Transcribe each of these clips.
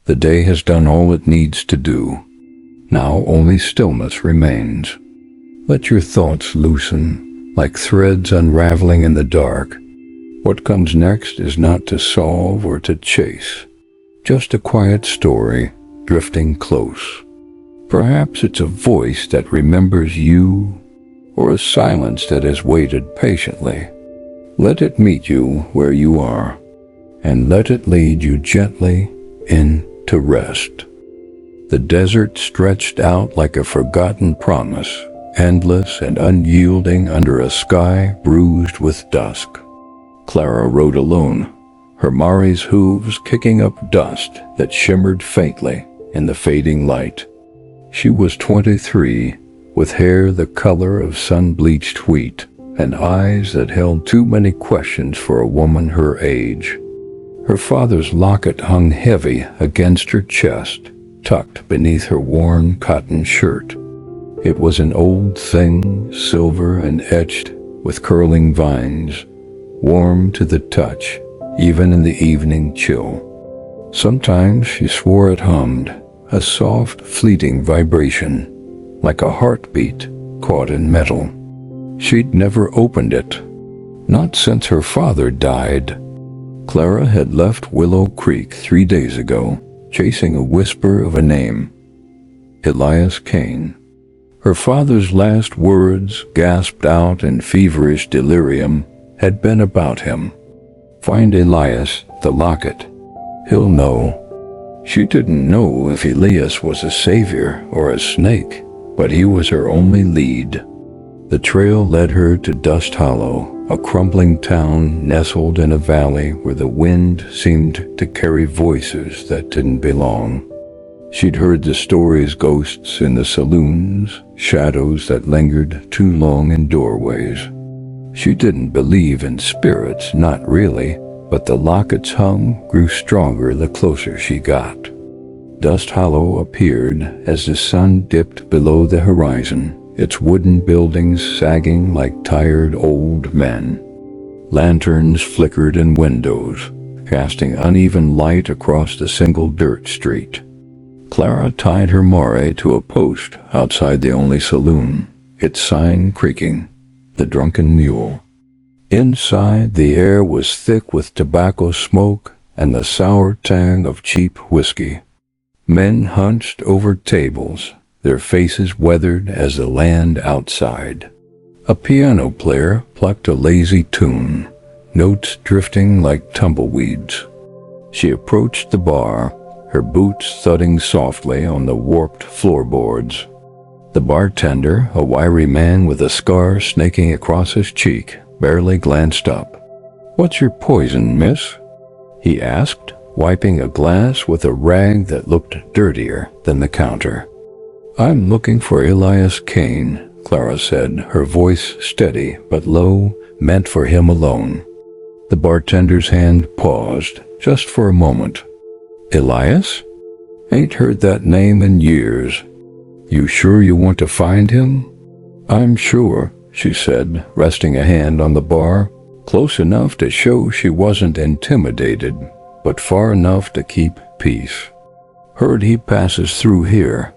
The day has done all it needs to do. Now only stillness remains. Let your thoughts loosen, like threads unraveling in the dark. What comes next is not to solve or to chase, just a quiet story drifting close. Perhaps it's a voice that remembers you, or a silence that has waited patiently. Let it meet you where you are, and let it lead you gently into rest. The desert stretched out like a forgotten promise, endless and unyielding under a sky bruised with dusk. Clara rode alone, her Mari's hooves kicking up dust that shimmered faintly in the fading light. She was 23, with hair the color of sun-bleached wheat, and eyes that held too many questions for a woman her age. Her father's locket hung heavy against her chest, tucked beneath her worn cotton shirt. It was an old thing, silver and etched with curling vines, warm to the touch, even in the evening chill. Sometimes she swore it hummed, a soft, fleeting vibration, like a heartbeat caught in metal. She'd never opened it, not since her father died. Clara had left Willow Creek 3 days ago, chasing a whisper of a name, Elias Kane. Her father's last words, gasped out in feverish delirium, had been about him. Find Elias, the Locket. He'll know. She didn't know if Elias was a savior or a snake, but he was her only lead. The trail led her to Dusthollow, a crumbling town nestled in a valley where the wind seemed to carry voices that didn't belong. She'd heard the stories ghosts in the saloons, shadows that lingered too long in doorways. She didn't believe in spirits, not really, but the Locket's hum grew stronger the closer she got. Dusthollow appeared as the sun dipped below the horizon, its wooden buildings sagging like tired old men. Lanterns flickered in windows, casting uneven light across the single dirt street. Clara tied her Mare to a post outside the only saloon, its sign creaking, the Drunken Mule. Inside, the air was thick with tobacco smoke and the sour tang of cheap whiskey. Men hunched over tables, their faces weathered as the land outside. A piano player plucked a lazy tune, notes drifting like tumbleweeds. She approached the bar, her boots thudding softly on the warped floorboards. The bartender, a wiry man with a scar snaking across his cheek, barely glanced up. "What's your poison, miss?" he asked, wiping a glass with a rag that looked dirtier than the counter. "I'm looking for Elias Kane," Clara said, her voice steady but low, meant for him alone. The bartender's hand paused, just for a moment. "Elias? Ain't heard that name in years. You sure you want to find him?" "I'm sure," she said, resting a hand on the bar, close enough to show she wasn't intimidated, but far enough to keep peace. "Heard he passes through here."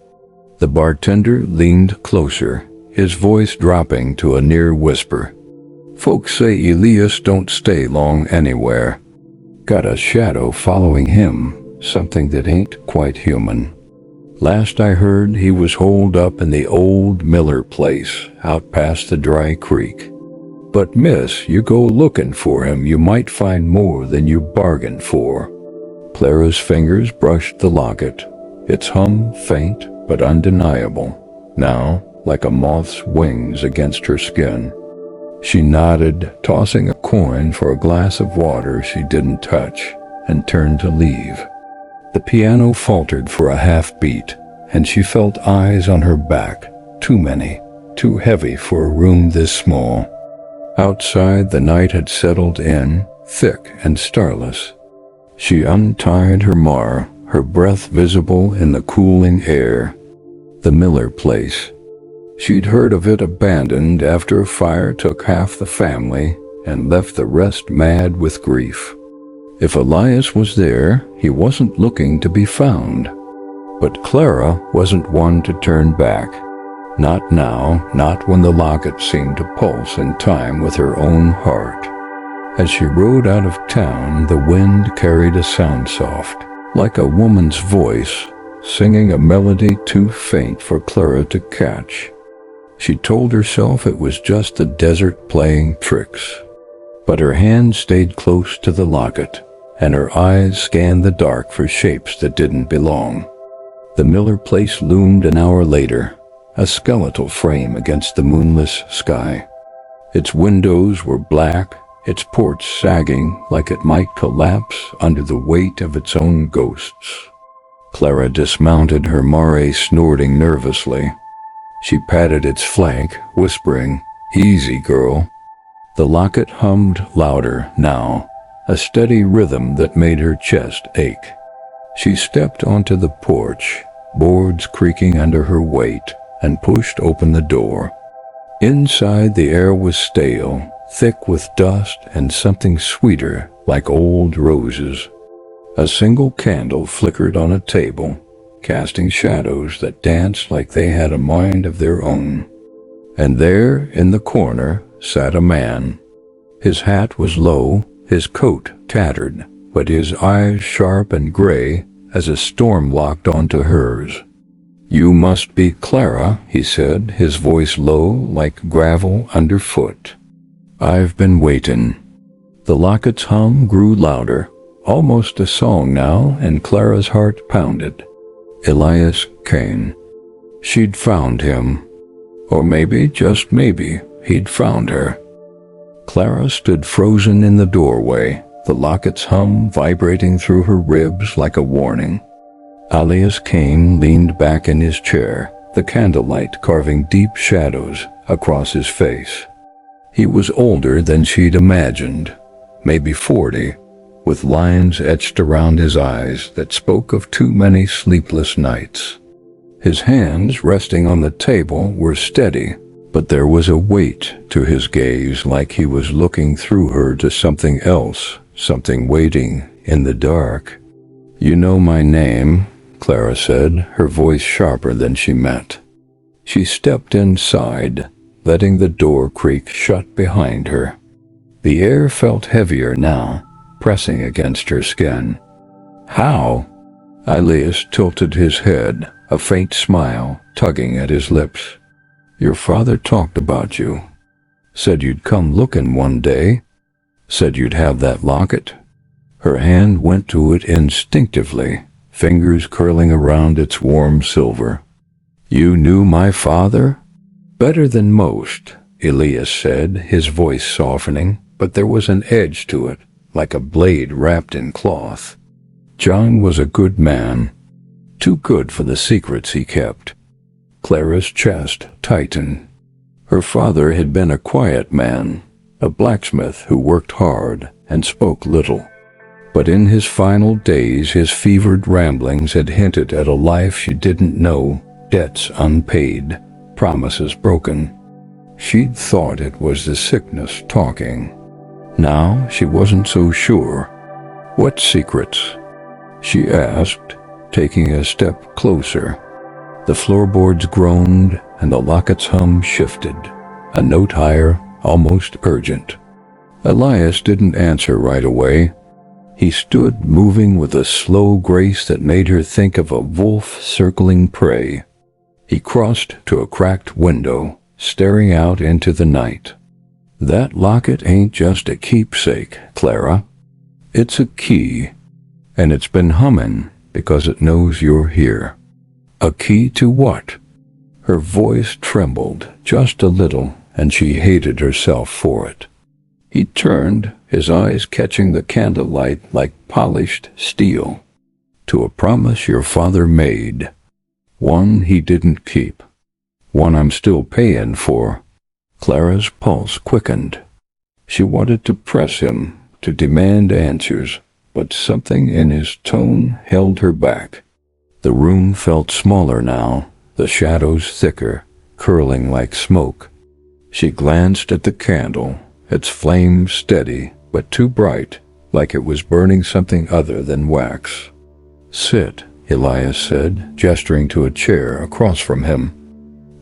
The bartender leaned closer, his voice dropping to a near whisper. "Folks say Elias don't stay long anywhere. Got a shadow following him, something that ain't quite human. Last I heard, he was holed up in the old Miller place out past the dry creek. But miss, you go looking for him, you might find more than you bargained for." Clara's fingers brushed the locket, its hum faint but undeniable, now like a moth's wings against her skin. She nodded, tossing a coin for a glass of water she didn't touch, and turned to leave. The piano faltered for a half-beat, and she felt eyes on her back, too many, too heavy for a room this small. Outside, the night had settled in, thick and starless. She untied her Mar, her breath visible in the cooling air. The Miller place. She'd heard of it abandoned after a fire took half the family and left the rest mad with grief. If Elias was there, he wasn't looking to be found. But Clara wasn't one to turn back. Not now, not when the locket seemed to pulse in time with her own heart. As she rode out of town, the wind carried a sound soft, like a woman's voice, singing a melody too faint for Clara to catch. She told herself it was just the desert playing tricks. But her hand stayed close to the locket, and her eyes scanned the dark for shapes that didn't belong. The Miller place loomed an hour later, a skeletal frame against the moonless sky. Its windows were black, its porch sagging like it might collapse under the weight of its own ghosts. Clara dismounted, her mare snorting nervously. She patted its flank, whispering, "Easy, girl." The locket hummed louder now, a steady rhythm that made her chest ache. She stepped onto the porch, boards creaking under her weight, and pushed open the door. Inside, the air was stale, thick with dust and something sweeter, like old roses. A single candle flickered on a table, casting shadows that danced like they had a mind of their own. And there, in the corner, sat a man. His hat was low, his coat tattered, but his eyes sharp and gray as a storm locked onto hers. "You must be Clara," he said, his voice low like gravel underfoot. "I've been waitin'." The locket's hum grew louder, almost a song now, and Clara's heart pounded. Elias Kane. She'd found him. Or maybe, just maybe, he'd found her. Clara stood frozen in the doorway, the locket's hum vibrating through her ribs like a warning. Elias Kane leaned back in his chair, the candlelight carving deep shadows across his face. He was older than she'd imagined, maybe 40, with lines etched around his eyes that spoke of too many sleepless nights. His hands, resting on the table, were steady, but there was a weight to his gaze, like he was looking through her to something else, something waiting in the dark. "You know my name," Clara said, her voice sharper than she meant. She stepped inside, letting the door creak shut behind her. The air felt heavier now, pressing against her skin. "How?" Elias tilted his head, a faint smile tugging at his lips. "Your father talked about you. Said you'd come looking one day. Said you'd have that locket." Her hand went to it instinctively, fingers curling around its warm silver. "You knew my father?" "Better than most," Elias said, his voice softening, but there was an edge to it, like a blade wrapped in cloth. "John was a good man. Too good for the secrets he kept." Clara's chest tightened. Her father had been a quiet man, a blacksmith who worked hard and spoke little. But in his final days, his fevered ramblings had hinted at a life she didn't know, debts unpaid, promises broken. She'd thought it was the sickness talking. Now she wasn't so sure. "What secrets?" she asked, taking a step closer. The floorboards groaned and the locket's hum shifted, a note higher, almost urgent. Elias didn't answer right away. He stood moving with a slow grace that made her think of a wolf circling prey. He crossed to a cracked window, staring out into the night. "That locket ain't just a keepsake, Clara. It's a key, and it's been humming because it knows you're here." "A key to what?" Her voice trembled just a little, and she hated herself for it. He turned, his eyes catching the candlelight like polished steel. "To a promise your father made. One he didn't keep. One I'm still paying for." Clara's pulse quickened. She wanted to press him, to demand answers, but something in his tone held her back. The room felt smaller now, the shadows thicker, curling like smoke. She glanced at the candle, its flame steady, but too bright, like it was burning something other than wax. "Sit," Elias said, gesturing to a chair across from him.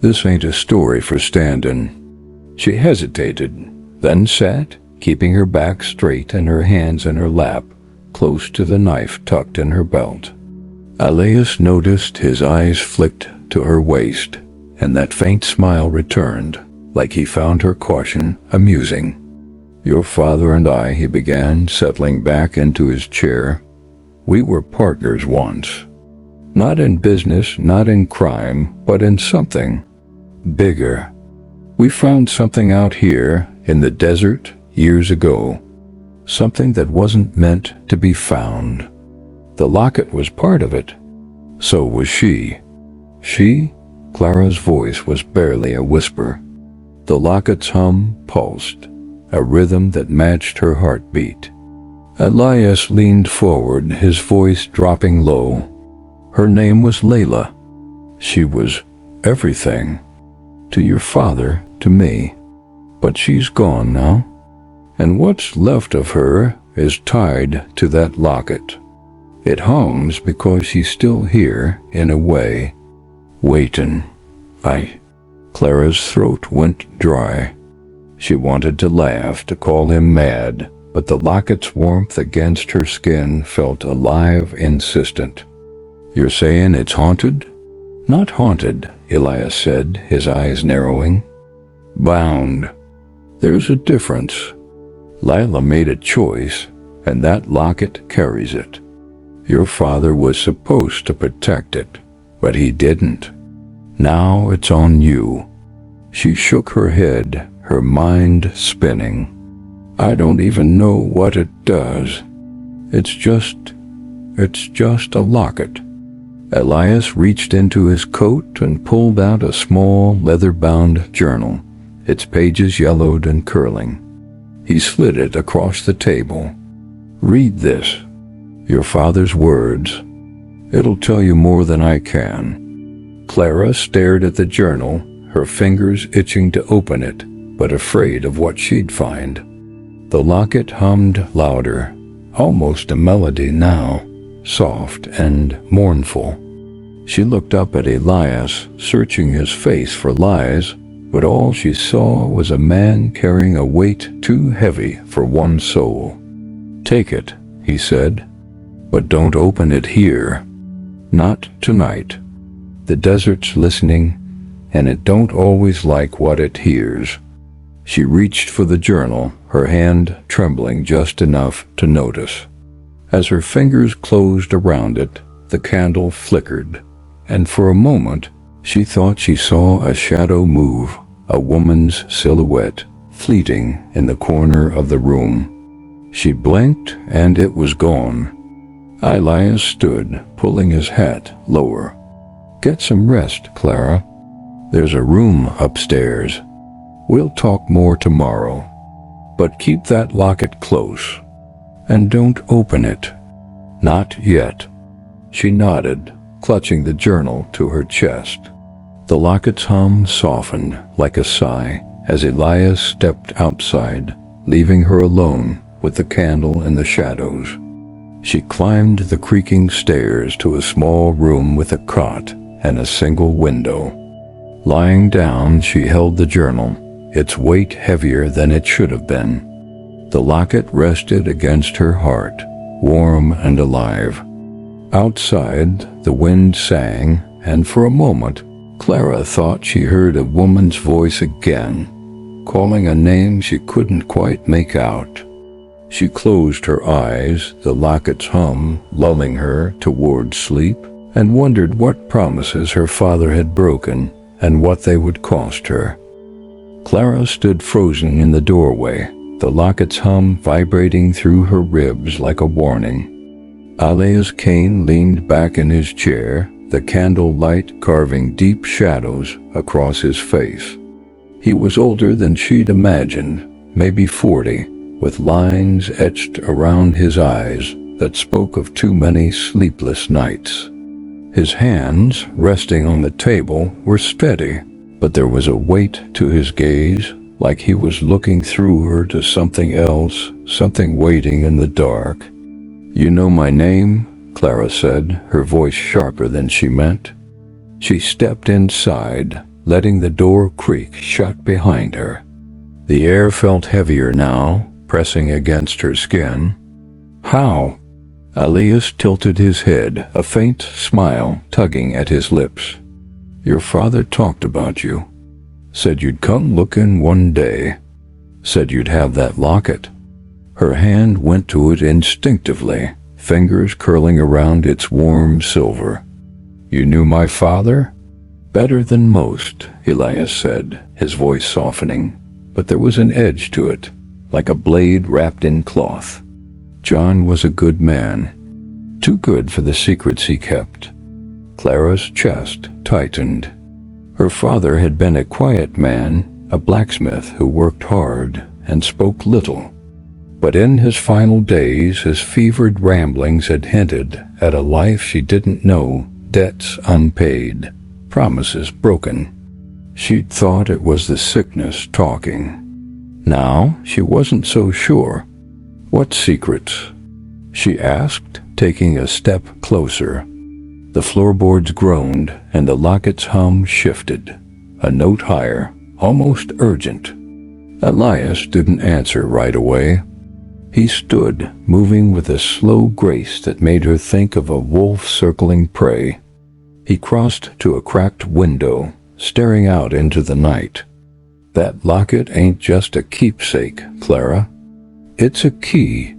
"This ain't a story for standing." She hesitated, then sat, keeping her back straight and her hands in her lap, close to the knife tucked in her belt. Elias noticed his eyes flicked to her waist, and that faint smile returned, like he found her caution amusing. "Your father and I," he began, settling back into his chair, "we were partners once. Not in business, not in crime, but in something bigger. We found something out here in the desert years ago, something that wasn't meant to be found. The locket was part of it. So was she." "She?" Clara's voice was barely a whisper. The locket's hum pulsed, a rhythm that matched her heartbeat. Elias leaned forward, his voice dropping low. "Her name was Layla. She was everything. To your father, to me. But she's gone now. And what's left of her is tied to that locket. It hums because she's still here, in a way, waiting." Clara's throat went dry. She wanted to laugh, to call him mad, but the locket's warmth against her skin felt alive, insistent. "You're saying it's haunted?" "Not haunted," Elias said, his eyes narrowing. "Bound. There's a difference. Lila made a choice, and that locket carries it. Your father was supposed to protect it, but he didn't. Now it's on you." She shook her head, her mind spinning. "I don't even know what it does. It's just a locket." Elias reached into his coat and pulled out a small leather-bound journal, its pages yellowed and curling. He slid it across the table. "Read this. Your father's words. It'll tell you more than I can." Clara stared at the journal, her fingers itching to open it, but afraid of what she'd find. The locket hummed louder, almost a melody now, soft and mournful. She looked up at Elias, searching his face for lies, but all she saw was a man carrying a weight too heavy for one soul. "Take it," he said, "but don't open it here. Not tonight. The desert's listening, and it don't always like what it hears." She reached for the journal, her hand trembling just enough to notice. As her fingers closed around it, the candle flickered, and for a moment she thought she saw a shadow move, a woman's silhouette, fleeting in the corner of the room. She blinked, and it was gone. Elias stood, pulling his hat lower. "Get some rest, Clara. There's a room upstairs. We'll talk more tomorrow. But keep that locket close. And don't open it. Not yet." She nodded, clutching the journal to her chest. The locket's hum softened like a sigh as Elias stepped outside, leaving her alone with the candle in the shadows. She climbed the creaking stairs to a small room with a cot and a single window. Lying down, she held the journal, its weight heavier than it should have been. The locket rested against her heart, warm and alive. Outside, the wind sang, and for a moment, Clara thought she heard a woman's voice again, calling a name she couldn't quite make out. She closed her eyes, the locket's hum lulling her toward sleep, and wondered what promises her father had broken and what they would cost her. Clara stood frozen in the doorway, the locket's hum vibrating through her ribs like a warning. Elias Kane leaned back in his chair, the candle light carving deep shadows across his face. He was older than she'd imagined, maybe 40, with lines etched around his eyes that spoke of too many sleepless nights. His hands, resting on the table, were steady, but there was a weight to his gaze, like he was looking through her to something else, something waiting in the dark. "You know my name?" Clara said, her voice sharper than she meant. She stepped inside, letting the door creak shut behind her. The air felt heavier now, pressing against her skin. "How?" Elias tilted his head, a faint smile tugging at his lips. "Your father talked about you. Said you'd come looking one day. Said you'd have that locket." Her hand went to it instinctively, fingers curling around its warm silver. "You knew my father?" "Better than most," Elias said, his voice softening, but there was an edge to it, like a blade wrapped in cloth. "John was a good man, too good for the secrets he kept." Clara's chest tightened. Her father had been a quiet man, a blacksmith who worked hard and spoke little. But in his final days, his fevered ramblings had hinted at a life she didn't know, debts unpaid, promises broken. She'd thought it was the sickness talking. Now she wasn't so sure. "What secrets?" she asked, taking a step closer. The floorboards groaned, and the locket's hum shifted, a note higher, almost urgent. Elias didn't answer right away. He stood, moving with a slow grace that made her think of a wolf circling prey. He crossed to a cracked window, staring out into the night. "That locket ain't just a keepsake, Clara. It's a key,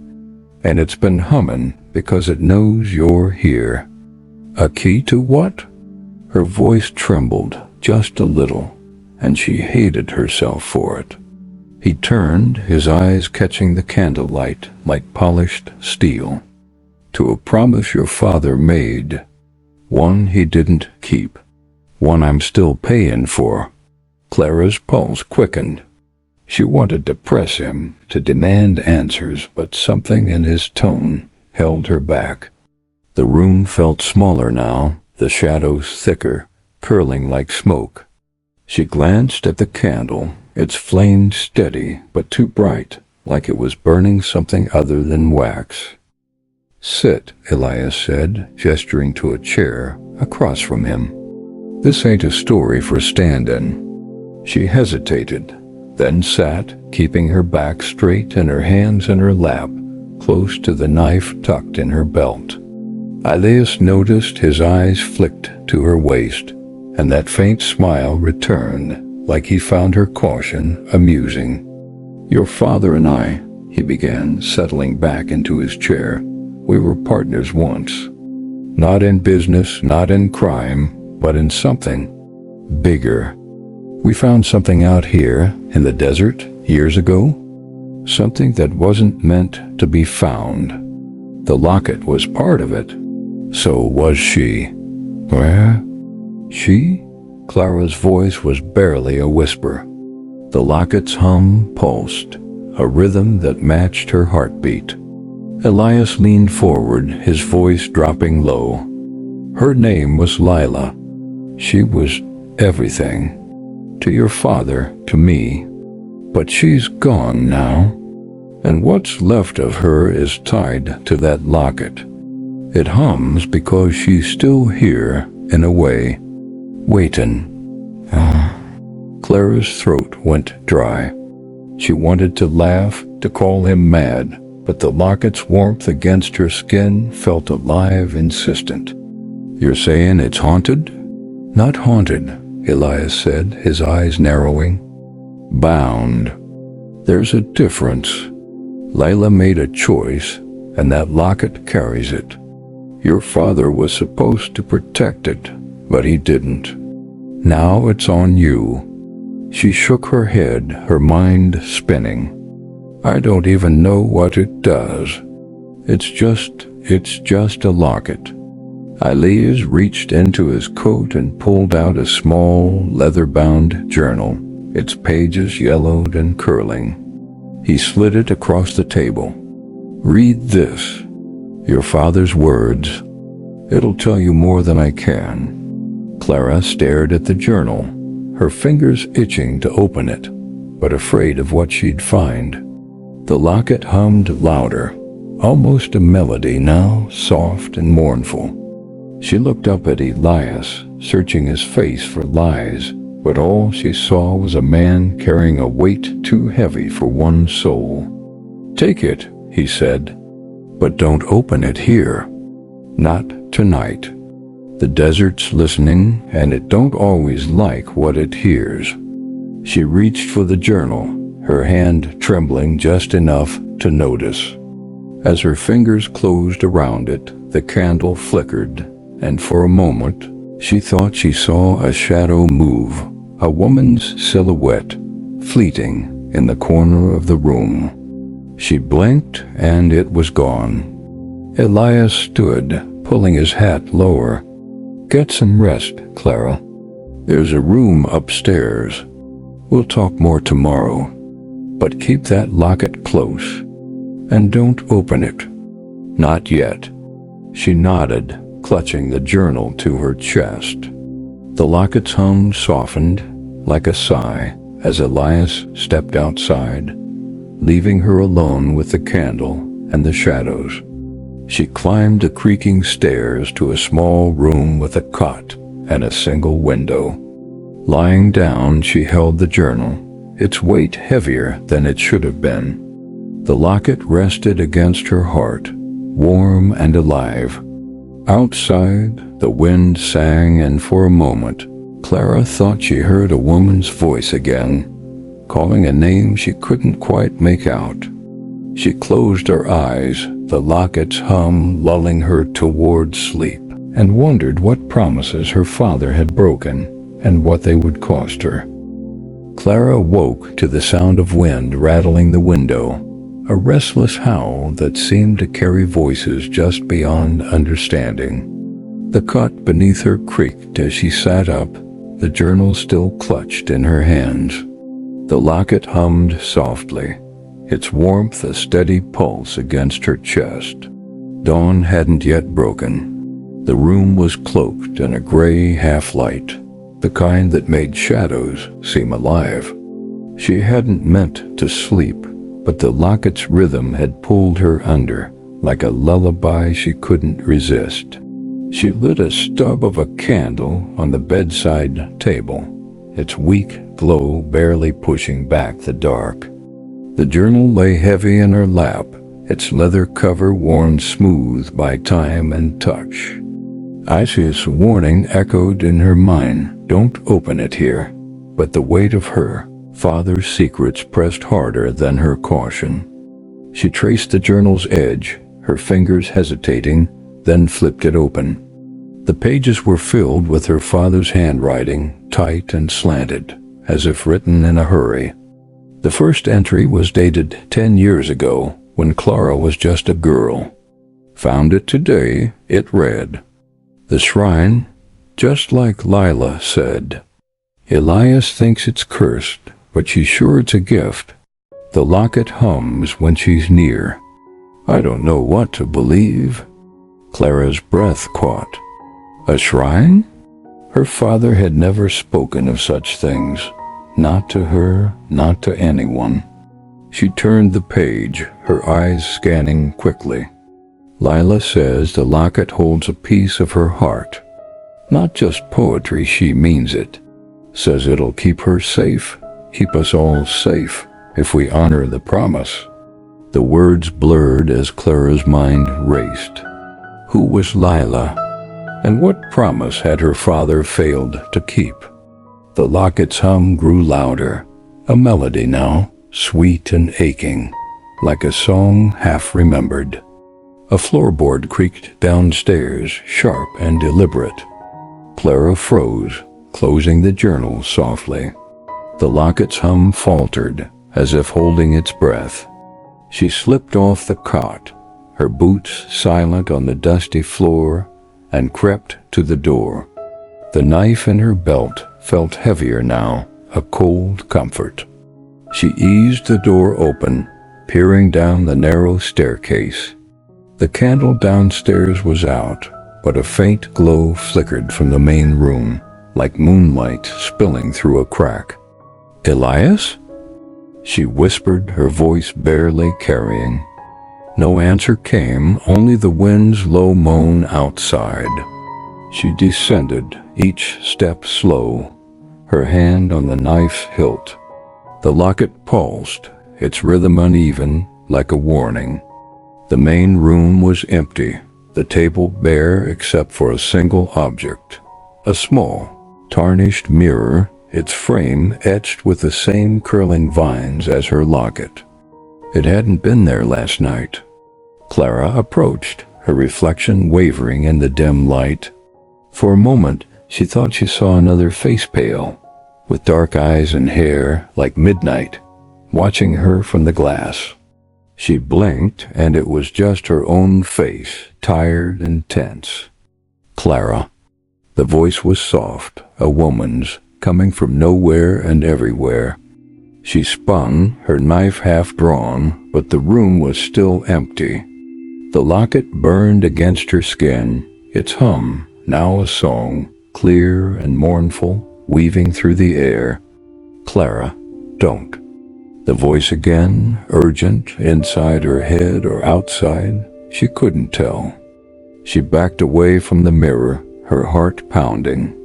and it's been humming because it knows you're here." "A key to what?" Her voice trembled just a little, and she hated herself for it. He turned, his eyes catching the candlelight like polished steel. "To a promise your father made. One he didn't keep. One I'm still paying for." Clara's pulse quickened. She wanted to press him, to demand answers, but something in his tone held her back. The room felt smaller now, the shadows thicker, curling like smoke. She glanced at the candle, its flame steady but too bright, like it was burning something other than wax. "Sit," Elias said, gesturing to a chair across from him. "This ain't a story for stand-in." She hesitated, then sat, keeping her back straight and her hands in her lap, close to the knife tucked in her belt. Elias noticed his eyes flicked to her waist, and that faint smile returned, like he found her caution amusing. "Your father and I," he began, settling back into his chair, "we were partners once. Not in business, not in crime, but in something bigger. We found something out here in the desert years ago, something that wasn't meant to be found. The locket was part of it. So was she." "Where?" "She?" Clara's voice was barely a whisper. The locket's hum pulsed, a rhythm that matched her heartbeat. Elias leaned forward, his voice dropping low. "Her name was Lila. She was everything. To your father, to me. But she's gone now. And what's left of her is tied to that locket. It hums because she's still here, in a way, waiting." Clara's throat went dry. She wanted to laugh, to call him mad, but the locket's warmth against her skin felt alive, insistent. "You're saying it's haunted?" "Not haunted," Elias said, his eyes narrowing. "Bound. There's a difference. Lila made a choice, and that locket carries it. Your father was supposed to protect it, but he didn't. Now it's on you." She shook her head, her mind spinning. "I don't even know what it does. It's just a locket." Elias reached into his coat and pulled out a small, leather-bound journal, its pages yellowed and curling. He slid it across the table. "Read this. Your father's words. It'll tell you more than I can." Clara stared at the journal, her fingers itching to open it, but afraid of what she'd find. The locket hummed louder, almost a melody now, soft and mournful. She looked up at Elias, searching his face for lies, but all she saw was a man carrying a weight too heavy for one soul. "Take it," he said, "but don't open it here. Not tonight. The desert's listening, and it don't always like what it hears." She reached for the journal, her hand trembling just enough to notice. As her fingers closed around it, the candle flickered, and for a moment, she thought she saw a shadow move, a woman's silhouette, fleeting in the corner of the room. She blinked, and it was gone. Elias stood, pulling his hat lower. "Get some rest, Clara. There's a room upstairs. We'll talk more tomorrow. But keep that locket close, and don't open it. Not yet." She nodded, clutching the journal to her chest. The locket's hum softened, like a sigh, as Elias stepped outside, leaving her alone with the candle and the shadows. She climbed the creaking stairs to a small room with a cot and a single window. Lying down, she held the journal, its weight heavier than it should have been. The locket rested against her heart, warm and alive. Outside, the wind sang, and for a moment, Clara thought she heard a woman's voice again, calling a name she couldn't quite make out. She closed her eyes, the locket's hum lulling her toward sleep, and wondered what promises her father had broken and what they would cost her. Clara woke to the sound of wind rattling the window, a restless howl that seemed to carry voices just beyond understanding. The cot beneath her creaked as she sat up, the journal still clutched in her hands. The locket hummed softly, its warmth a steady pulse against her chest. Dawn hadn't yet broken. The room was cloaked in a gray half-light, the kind that made shadows seem alive. She hadn't meant to sleep, but the locket's rhythm had pulled her under, like a lullaby she couldn't resist. She lit a stub of a candle on the bedside table, its weak glow barely pushing back the dark. The journal lay heavy in her lap, its leather cover worn smooth by time and touch. Isaac's warning echoed in her mind, "Don't open it here." But the weight of her father's secrets pressed harder than her caution. She traced the journal's edge, her fingers hesitating, then flipped it open. The pages were filled with her father's handwriting, tight and slanted, as if written in a hurry. The first entry was dated 10 years ago, when Clara was just a girl. Found it today, it read. The shrine, just like Lila said. Elias thinks it's cursed, but she's sure it's a gift. The locket hums when she's near. I don't know what to believe. Clara's breath caught. A shrine? Her father had never spoken of such things. Not to her, not to anyone. She turned the page, her eyes scanning quickly. Lila says the locket holds a piece of her heart. Not just poetry, she means it. Says it'll keep her safe, keep us all safe, if we honor the promise. The words blurred as Clara's mind raced. Who was Lila? And what promise had her father failed to keep? The locket's hum grew louder, a melody now, sweet and aching, like a song half remembered. A floorboard creaked downstairs, sharp and deliberate. Clara froze, closing the journal softly. The locket's hum faltered, as if holding its breath. She slipped off the cot, her boots silent on the dusty floor, and crept to the door. The knife in her belt felt heavier now, a cold comfort. She eased the door open, peering down the narrow staircase. The candle downstairs was out, but a faint glow flickered from the main room, like moonlight spilling through a crack. Elias? she whispered, her voice barely carrying. No answer came, only the wind's low moan outside. She descended, each step slow, her hand on the knife's hilt. The locket pulsed, its rhythm uneven, like a warning. The main room was empty, the table bare except for a single object. A small, tarnished mirror, its frame etched with the same curling vines as her locket. It hadn't been there last night. Clara approached, her reflection wavering in the dim light. For a moment, she thought she saw another face pale, with dark eyes and hair like midnight, watching her from the glass. She blinked, and it was just her own face, tired and tense. Clara. The voice was soft, a woman's, coming from nowhere and everywhere. She spun, her knife half drawn, but the room was still empty. The locket burned against her skin, its hum, now a song, clear and mournful, weaving through the air. Clara, don't. The voice again, urgent, inside her head or outside, she couldn't tell. She backed away from the mirror, her heart pounding.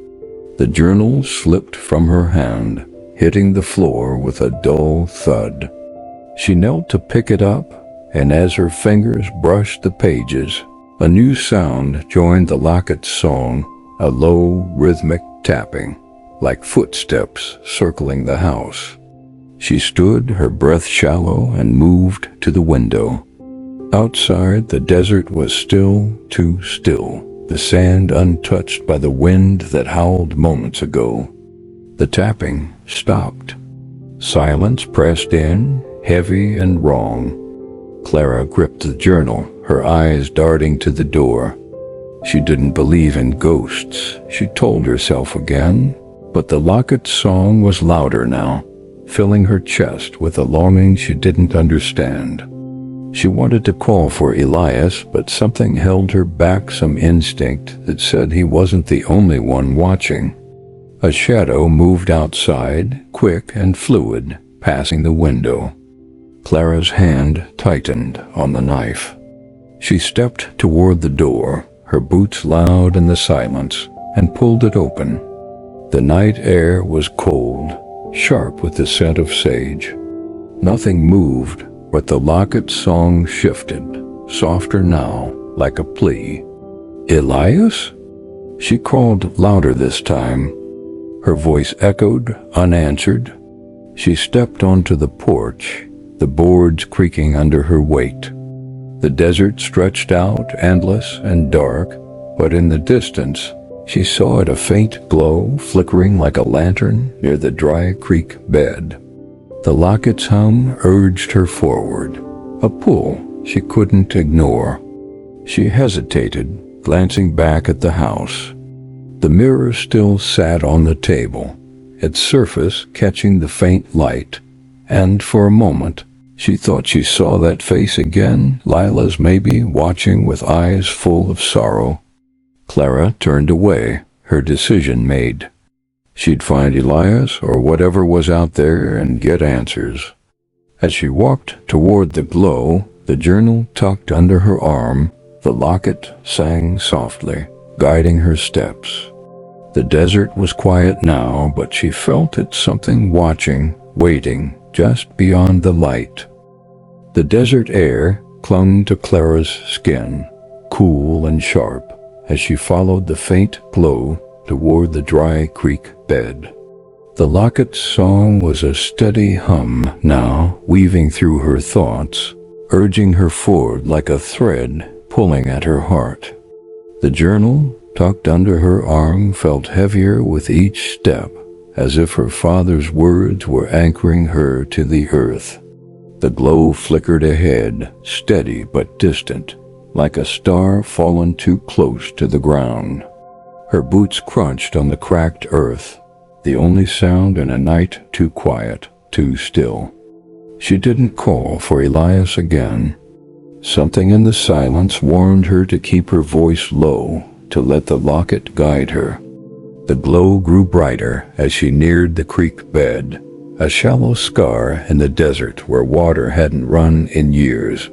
The journal slipped from her hand, hitting the floor with a dull thud. She knelt to pick it up, and as her fingers brushed the pages, a new sound joined the locket's song, a low, rhythmic tapping, like footsteps circling the house. She stood, her breath shallow, and moved to the window. Outside, the desert was still, too still, the sand untouched by the wind that howled moments ago. The tapping stopped. Silence pressed in, heavy and wrong. Clara gripped the journal, her eyes darting to the door. She didn't believe in ghosts, she told herself again, but the locket's song was louder now, filling her chest with a longing she didn't understand. She wanted to call for Elias, but something held her back, some instinct that said he wasn't the only one watching. A shadow moved outside, quick and fluid, passing the window. Clara's hand tightened on the knife. She stepped toward the door, her boots loud in the silence, and pulled it open. The night air was cold, sharp with the scent of sage. Nothing moved, but the locket's song shifted, softer now, like a plea. Elias? She called louder this time. Her voice echoed, unanswered. She stepped onto the porch, the boards creaking under her weight. The desert stretched out, endless and dark, but in the distance, she saw it, a faint glow flickering like a lantern near the dry creek bed. The locket's hum urged her forward, a pull she couldn't ignore. She hesitated, glancing back at the house. The mirror still sat on the table, its surface catching the faint light, and for a moment, she thought she saw that face again, Lila's maybe, watching with eyes full of sorrow. Clara turned away, her decision made. She'd find Elias or whatever was out there and get answers. As she walked toward the glow, the journal tucked under her arm, the locket sang softly, guiding her steps. The desert was quiet now, but she felt it, something watching, waiting, just beyond the light. The desert air clung to Clara's skin, cool and sharp, as she followed the faint glow toward the dry creek bed. The locket's song was a steady hum now, weaving through her thoughts, urging her forward like a thread pulling at her heart. The journal, tucked under her arm, felt heavier with each step, as if her father's words were anchoring her to the earth. The glow flickered ahead, steady but distant, like a star fallen too close to the ground. Her boots crunched on the cracked earth, the only sound in a night too quiet, too still. She didn't call for Elias again. Something in the silence warned her to keep her voice low, to let the locket guide her. The glow grew brighter as she neared the creek bed, a shallow scar in the desert where water hadn't run in years.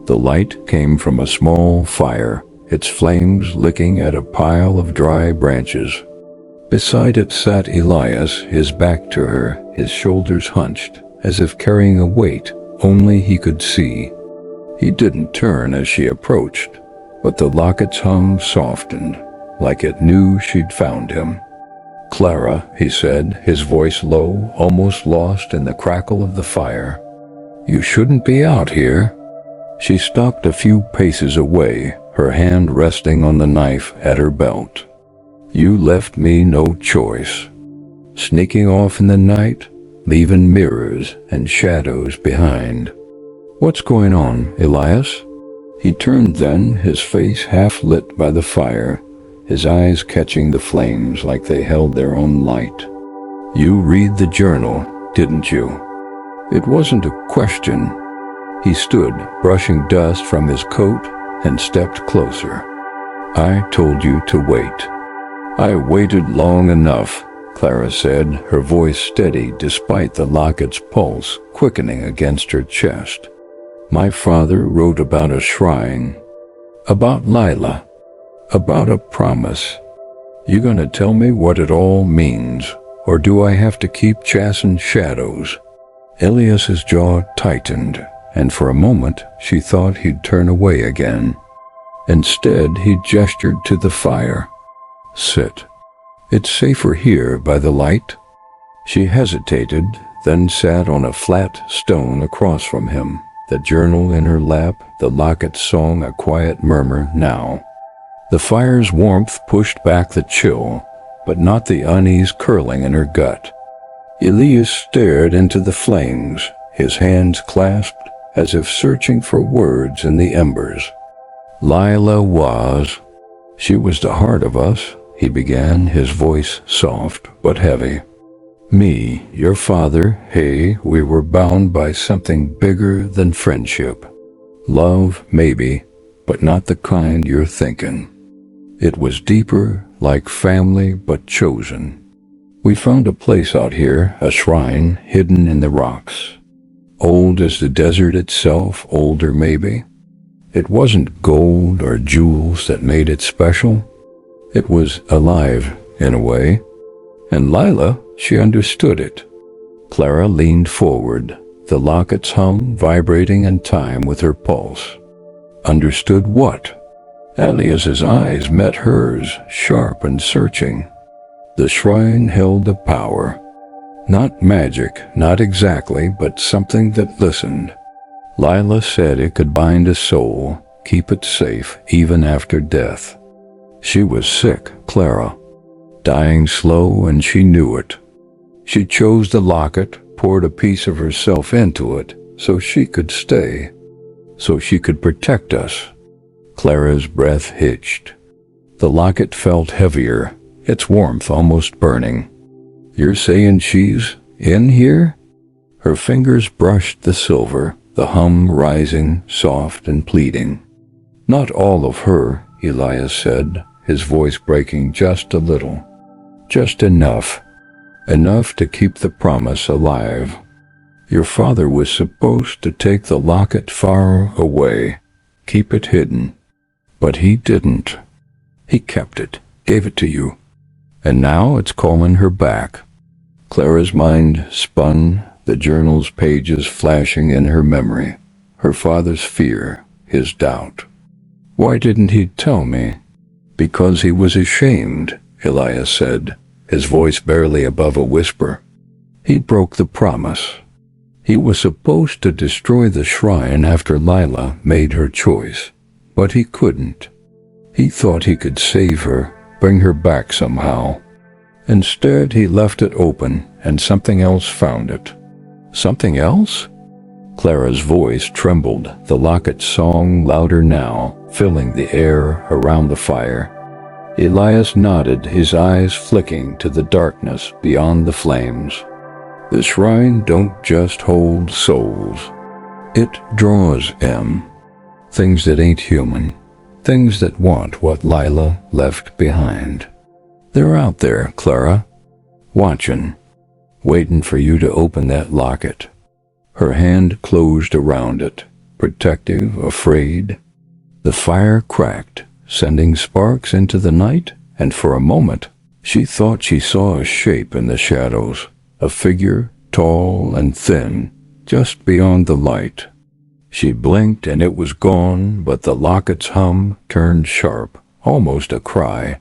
The light came from a small fire, its flames licking at a pile of dry branches. Beside it sat Elias, his back to her, his shoulders hunched, as if carrying a weight only he could see. He didn't turn as she approached, but the locket's hum softened, like it knew she'd found him. "Clara," he said, his voice low, almost lost in the crackle of the fire. "You shouldn't be out here." She stopped a few paces away, her hand resting on the knife at her belt. "You left me no choice. Sneaking off in the night, leaving mirrors and shadows behind." "What's going on, Elias?" He turned then, his face half lit by the fire, his eyes catching the flames like they held their own light. "You read the journal, didn't you?" It wasn't a question. He stood, brushing dust from his coat, and stepped closer. "I told you to wait." "I waited long enough," Clara said, her voice steady despite the locket's pulse quickening against her chest. "My father wrote about a shrine, about Lila, about a promise. You gonna tell me what it all means, or do I have to keep chasing shadows?" Elias's jaw tightened, and for a moment she thought he'd turn away again. Instead, he gestured to the fire. "Sit. It's safer here by the light." She hesitated, then sat on a flat stone across from him, the journal in her lap, the locket song a quiet murmur now. The fire's warmth pushed back the chill, but not the unease curling in her gut. Elias stared into the flames, his hands clasped, as if searching for words in the embers. "Lila was. She was the heart of us," he began, his voice soft but heavy. "Me, your father, hey, we were bound by something bigger than friendship. Love, maybe, but not the kind you're thinking. It was deeper, like family, but chosen. We found a place out here, a shrine hidden in the rocks. Old as the desert itself, older maybe. It wasn't gold or jewels that made it special. It was alive, in a way. And Lila, she understood it." Clara leaned forward, the locket's hum vibrating in time with her pulse. "Understood what?" Elias's eyes met hers, sharp and searching. The shrine held a power. Not magic, not exactly, but something that listened. Lila said it could bind a soul, keep it safe even after death. She was sick, Clara. Dying slow, and she knew it. She chose the locket, poured a piece of herself into it, so she could stay. So she could protect us. Clara's breath hitched. The locket felt heavier, its warmth almost burning. "You're saying she's in here?" Her fingers brushed the silver, the hum rising, soft and pleading. "Not all of her," Elias said, his voice breaking just a little. "Just enough. Enough to keep the promise alive. Your father was supposed to take the locket far away, keep it hidden. But he didn't. He kept it, gave it to you. And now it's calling her back." Clara's mind spun, the journal's pages flashing in her memory. Her father's fear, his doubt. "Why didn't he tell me?" "Because he was ashamed," Elias said, his voice barely above a whisper. "He broke the promise. He was supposed to destroy the shrine after Lila made her choice, but he couldn't. He thought he could save her, bring her back somehow. Instead, he left it open, and something else found it." "Something else?" Clara's voice trembled, the locket's song louder now, filling the air around the fire. Elias nodded, his eyes flicking to the darkness beyond the flames. "The shrine don't just hold souls. It draws them. Things that ain't human. Things that want what Lila left behind. They're out there, Clara. Watching. waiting for you to open that locket." Her hand closed around it, protective, afraid. The fire cracked, sending sparks into the night, and for a moment, she thought she saw a shape in the shadows, a figure, tall and thin, just beyond the light. She blinked and it was gone, but the locket's hum turned sharp, almost a cry.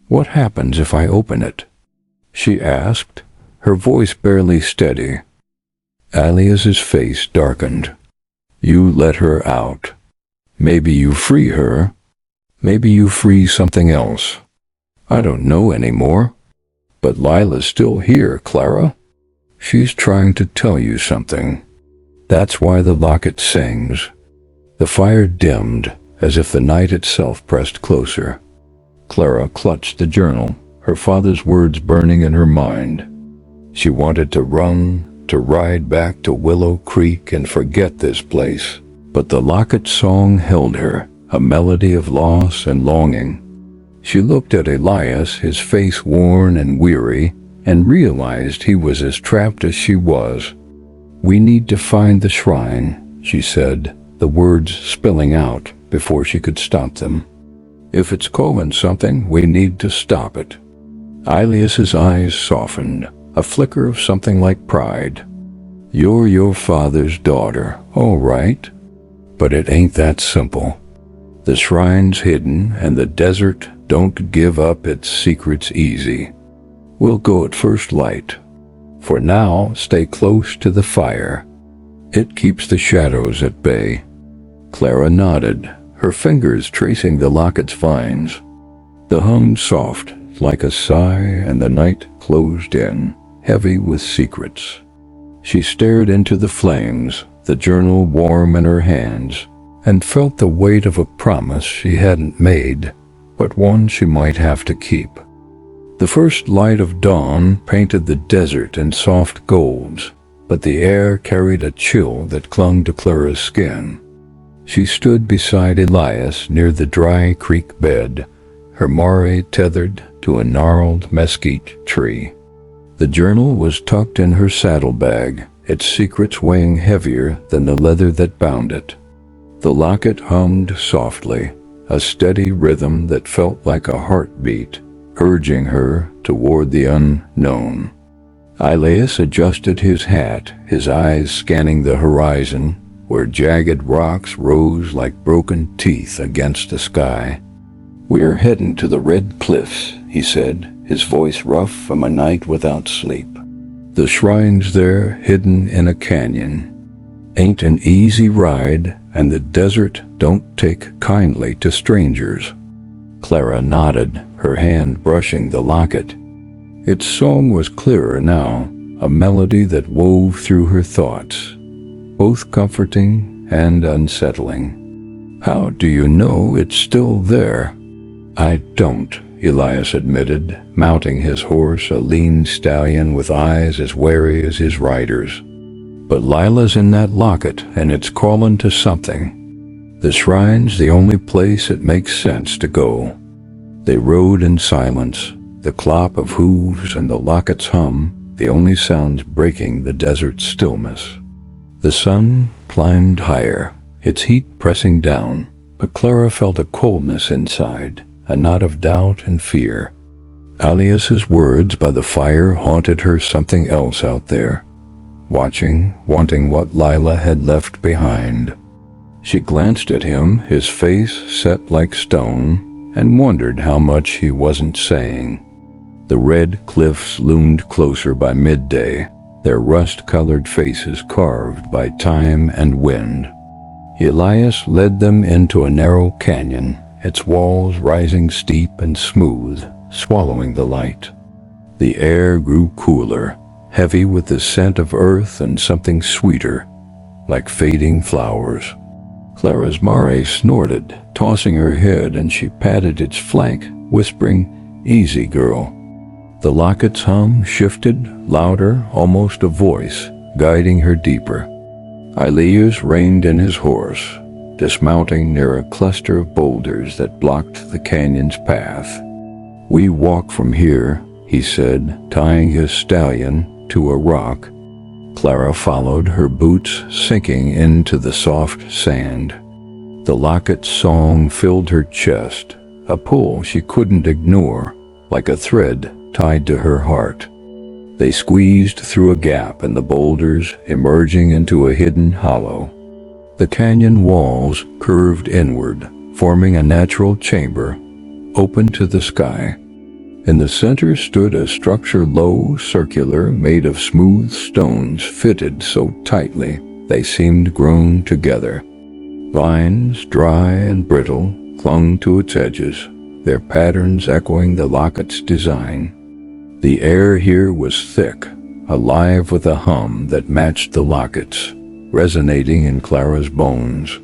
"What happens if I open it?" she asked, her voice barely steady. Alias's face darkened. "You let her out. Maybe you free her. Maybe you free something else. I don't know anymore. But Lila's still here, Clara. She's trying to tell you something. That's why the locket sings." The fire dimmed, as if the night itself pressed closer. Clara clutched the journal, her father's words burning in her mind. She wanted to run, to ride back to Willow Creek and forget this place. But the locket song held her, a melody of loss and longing. She looked at Elias, his face worn and weary, and realized he was as trapped as she was. "We need to find the shrine," she said, the words spilling out before she could stop them. "If it's calling something, we need to stop it." Elias's eyes softened, a flicker of something like pride. "You're your father's daughter, all right. But it ain't that simple. The shrine's hidden, and the desert don't give up its secrets easy. We'll go at first light. For now, stay close to the fire. It keeps the shadows at bay." Clara nodded, her fingers tracing the locket's vines. The hum soft, like a sigh, and the night closed in, heavy with secrets. She stared into the flames, the journal warm in her hands, and felt the weight of a promise she hadn't made, but one she might have to keep. The first light of dawn painted the desert in soft golds, but the air carried a chill that clung to Clara's skin. She stood beside Elias near the dry creek bed, her mare tethered to a gnarled mesquite tree. The journal was tucked in her saddlebag, its secrets weighing heavier than the leather that bound it. The locket hummed softly, a steady rhythm that felt like a heartbeat, urging her toward the unknown. Elias adjusted his hat, his eyes scanning the horizon, where jagged rocks rose like broken teeth against the sky. "We're heading to the Red Cliffs," he said, his voice rough from a night without sleep. "The shrine's there, hidden in a canyon. Ain't an easy ride, and the desert don't take kindly to strangers." Clara nodded, her hand brushing the locket. Its song was clearer now, a melody that wove through her thoughts, both comforting and unsettling. "How do you know it's still there?" "I don't," Elias admitted, mounting his horse, a lean stallion with eyes as wary as his rider's. "But Lila's in that locket, and it's calling to something. The shrine's the only place it makes sense to go." They rode in silence, the clop of hooves and the locket's hum, the only sounds breaking the desert's stillness. The sun climbed higher, its heat pressing down, but Clara felt a coldness inside, a knot of doubt and fear. Alias's words by the fire haunted her something else out there, watching, wanting what Lila had left behind. She glanced at him, his face set like stone, and wondered how much he wasn't saying. The red cliffs loomed closer by midday, their rust-colored faces carved by time and wind. Elias led them into a narrow canyon, its walls rising steep and smooth, swallowing the light. The air grew cooler, heavy with the scent of earth and something sweeter, like fading flowers. Clara's mare snorted, tossing her head, and she patted its flank, whispering, "Easy, girl." The locket's hum shifted, louder, almost a voice, guiding her deeper. Elias reined in his horse, dismounting near a cluster of boulders that blocked the canyon's path. "We walk from here," he said, tying his stallion, to a rock. Clara followed, her boots sinking into the soft sand. The Locket's song filled her chest, a pull she couldn't ignore, like a thread tied to her heart. They squeezed through a gap in the boulders, emerging into a hidden hollow. The canyon walls curved inward, forming a natural chamber, open to the sky. In the center stood a structure low, circular, made of smooth stones fitted so tightly they seemed grown together. Vines, dry and brittle, clung to its edges, their patterns echoing the Locket's design. The air here was thick, alive with a hum that matched the Locket's, resonating in Clara's bones.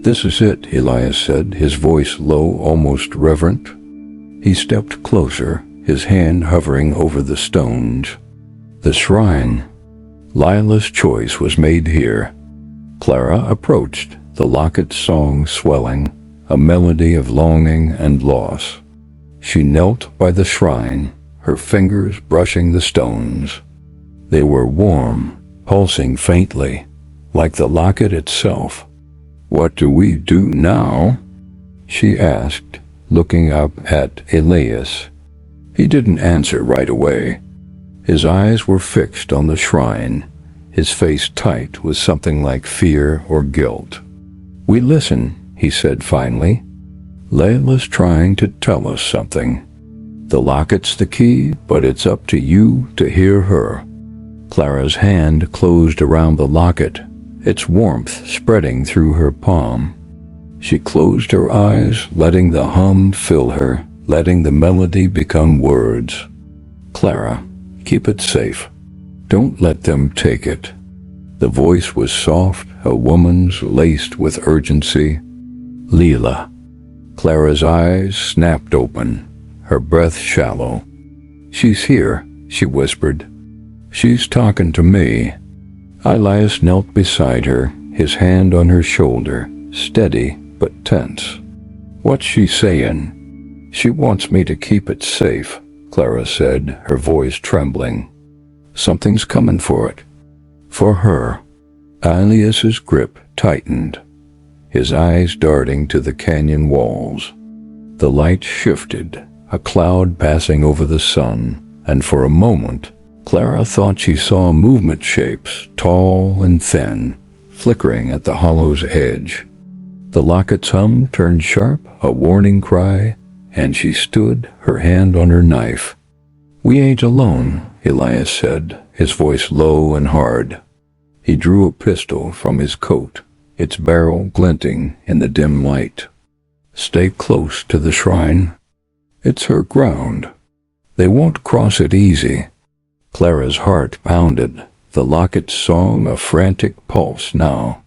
"This is it," Elias said, his voice low, almost reverent. He stepped closer, his hand hovering over the stones. The shrine. Lila's choice was made here. Clara approached, the Locket's song swelling, a melody of longing and loss. She knelt by the shrine, her fingers brushing the stones. They were warm, pulsing faintly, like the Locket itself. "What do we do now?" she asked, looking up at Elias. He didn't answer right away. His eyes were fixed on the shrine, his face tight with something like fear or guilt. "We listen," he said finally. "Layla's trying to tell us something. The Locket's the key, but it's up to you to hear her." Clara's hand closed around the Locket, its warmth spreading through her palm. She closed her eyes, letting the hum fill her, letting the melody become words. "Clara, keep it safe. Don't let them take it." The voice was soft, a woman's, laced with urgency. "Leela." Clara's eyes snapped open, her breath shallow. "She's here," she whispered. "She's talking to me." Elias knelt beside her, his hand on her shoulder, steady but tense. "What's she saying?" "She wants me to keep it safe," Clara said, her voice trembling. "Something's coming for it." "For her." Elias's grip tightened, his eyes darting to the canyon walls. The light shifted, a cloud passing over the sun, and for a moment, Clara thought she saw movement shapes, tall and thin, flickering at the hollow's edge. The Locket's hum turned sharp, a warning cry, and she stood, her hand on her knife. "We ain't alone," Elias said, his voice low and hard. He drew a pistol from his coat, its barrel glinting in the dim light. "Stay close to the shrine. It's her ground. They won't cross it easy." Clara's heart pounded, the Locket's song a frantic pulse now.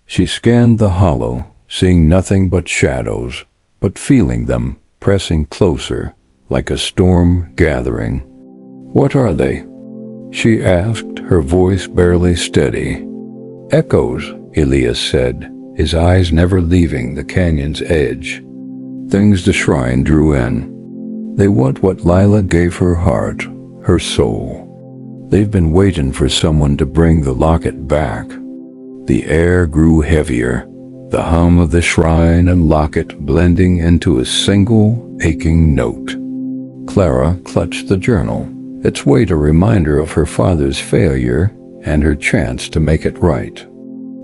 She scanned the hollow, seeing nothing but shadows, but feeling them pressing closer, like a storm gathering. "What are they?" she asked, her voice barely steady. "Echoes," Elias said, his eyes never leaving the canyon's edge. "Things the shrine drew in. They want what Lila gave her heart, her soul. They've been waiting for someone to bring the Locket back." The air grew heavier, the hum of the shrine and Locket blending into a single, aching note. Clara clutched the journal, its weight a reminder of her father's failure and her chance to make it right.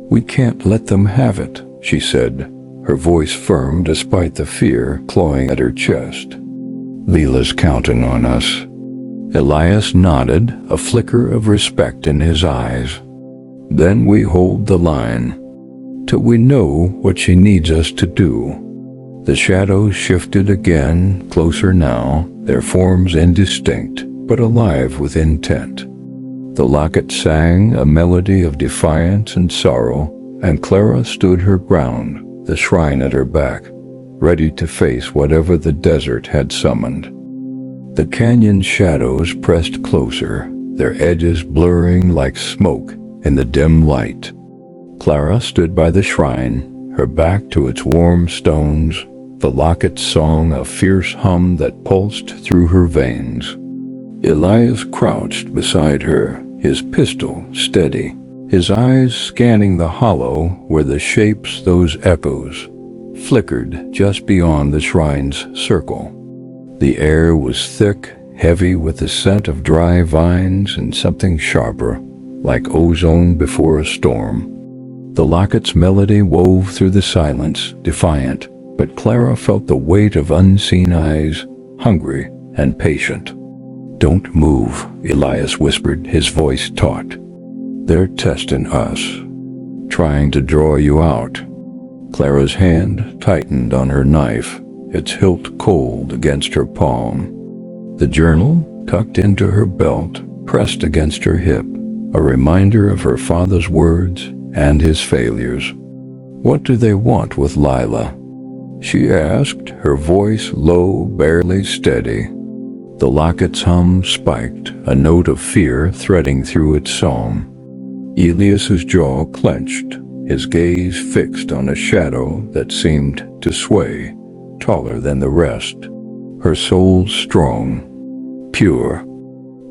"We can't let them have it," she said, her voice firm despite the fear clawing at her chest. "Leela's counting on us." Elias nodded, a flicker of respect in his eyes. "Then we hold the line, till we know what she needs us to do." The shadows shifted again, closer now, their forms indistinct, but alive with intent. The Locket sang a melody of defiance and sorrow, and Clara stood her ground, the shrine at her back, ready to face whatever the desert had summoned. The canyon shadows pressed closer, their edges blurring like smoke in the dim light. Clara stood by the shrine, her back to its warm stones, the Locket's song a fierce hum that pulsed through her veins. Elias crouched beside her, his pistol steady, his eyes scanning the hollow where the shapes, those echoes, flickered just beyond the shrine's circle. The air was thick, heavy with the scent of dry vines and something sharper, like ozone before a storm. The Locket's melody wove through the silence, defiant, but Clara felt the weight of unseen eyes, hungry and patient. "Don't move," Elias whispered, his voice taut. "They're testing us, trying to draw you out." Clara's hand tightened on her knife, its hilt cold against her palm. The journal, tucked into her belt, pressed against her hip, a reminder of her father's words and his failures. "What do they want with Lila?" she asked, her voice low, barely steady. The Locket's hum spiked, a note of fear threading through its psalm. Elias's jaw clenched, his gaze fixed on a shadow that seemed to sway, taller than the rest. Her soul strong, pure.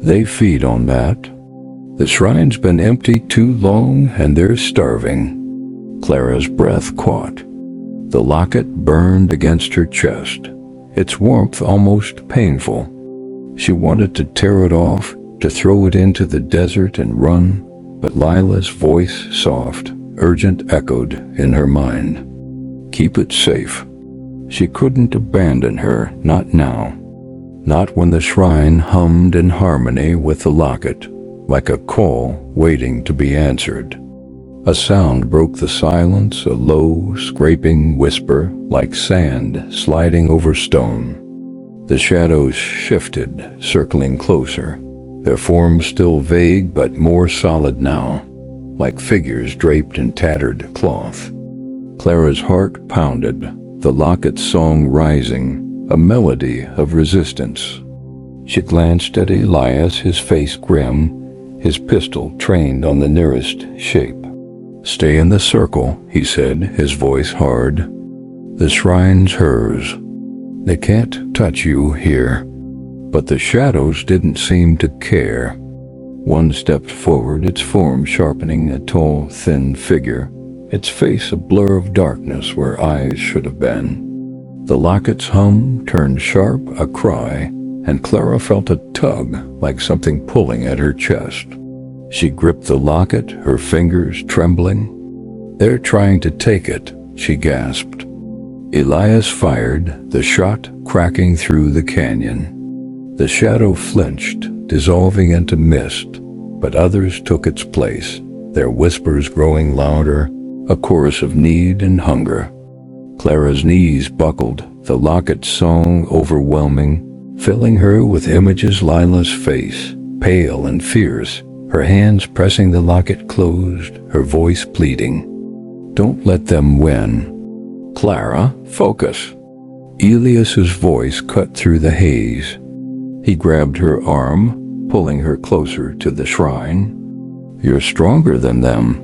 They feed on that. The shrine's been empty too long, and they're starving. Clara's breath caught. The locket burned against her chest, its warmth almost painful. She wanted to tear it off, to throw it into the desert and run, but Lila's voice, soft, urgent, echoed in her mind. Keep it safe. She couldn't abandon her, not now. Not when the shrine hummed in harmony with the locket, like a call waiting to be answered. A sound broke the silence, a low, scraping whisper, like sand sliding over stone. The shadows shifted, circling closer, their forms still vague but more solid now, like figures draped in tattered cloth. Clara's heart pounded, the locket's song rising, a melody of resistance. She glanced at Elias, his face grim, his pistol trained on the nearest shape. "Stay in the circle," he said, his voice hard. "The shrine's hers. They can't touch you here." But the shadows didn't seem to care. One stepped forward, its form sharpening, a tall, thin figure, its face a blur of darkness where eyes should have been. The locket's hum turned sharp, a cry, and Clara felt a tug, like something pulling at her chest. She gripped the locket, her fingers trembling. "They're trying to take it," she gasped. Elias fired, the shot cracking through the canyon. The shadow flinched, dissolving into mist, but others took its place, their whispers growing louder, a chorus of need and hunger. Clara's knees buckled, the locket's song overwhelming, filling her with images Lila's face, pale and fierce, her hands pressing the locket closed, her voice pleading. "Don't let them win. Clara, focus." Elias's voice cut through the haze. He grabbed her arm, pulling her closer to the shrine. "You're stronger than them.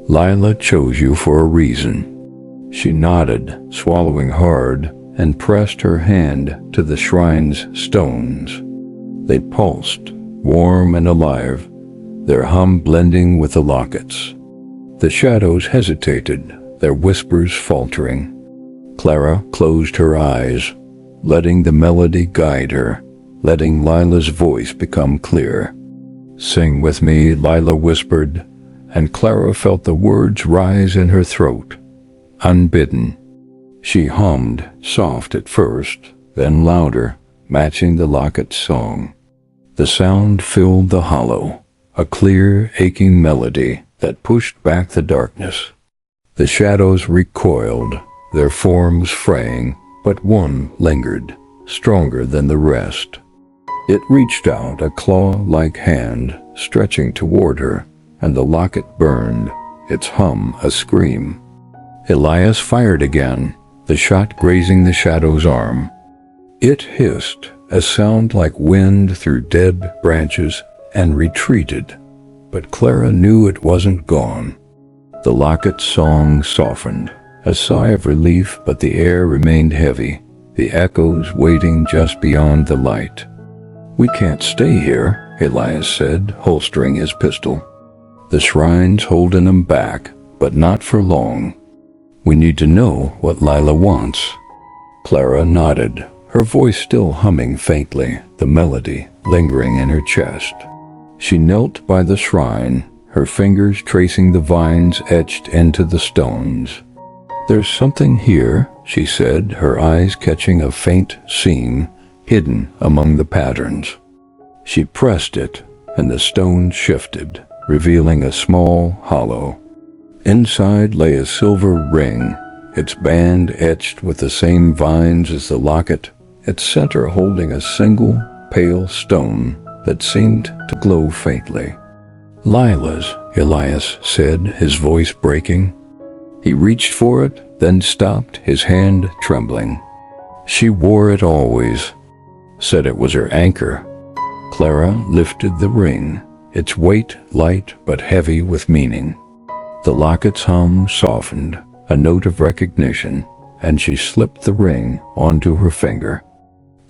Lila chose you for a reason." She nodded, swallowing hard, and pressed her hand to the shrine's stones. They pulsed, warm and alive, their hum blending with the locket's. The shadows hesitated, their whispers faltering. Clara closed her eyes, letting the melody guide her, letting Lila's voice become clear. "Sing with me," Lila whispered, and Clara felt the words rise in her throat. Unbidden, she hummed, soft at first, then louder, matching the locket's song. The sound filled the hollow, a clear, aching melody that pushed back the darkness. The shadows recoiled, their forms fraying, but one lingered, stronger than the rest. It reached out, a claw-like hand, stretching toward her, and the locket burned, its hum a scream. Elias fired again, the shot grazing the shadow's arm. It hissed, a sound like wind through dead branches, and retreated. But Clara knew it wasn't gone. The locket's song softened, a sigh of relief, but the air remained heavy, the echoes waiting just beyond the light. "We can't stay here," Elias said, holstering his pistol. "The shrine's holding him back, but not for long. We need to know what Lila wants." Clara nodded, her voice still humming faintly, the melody lingering in her chest. She knelt by the shrine, her fingers tracing the vines etched into the stones. "There's something here," she said, her eyes catching a faint seam hidden among the patterns. She pressed it, and the stone shifted, revealing a small hollow. Inside lay a silver ring, its band etched with the same vines as the locket, its center holding a single, pale stone that seemed to glow faintly. "Lila's," Elias said, his voice breaking. He reached for it, then stopped, his hand trembling. "She wore it always. Said it was her anchor." Clara lifted the ring, its weight light but heavy with meaning. The locket's hum softened, a note of recognition, and she slipped the ring onto her finger.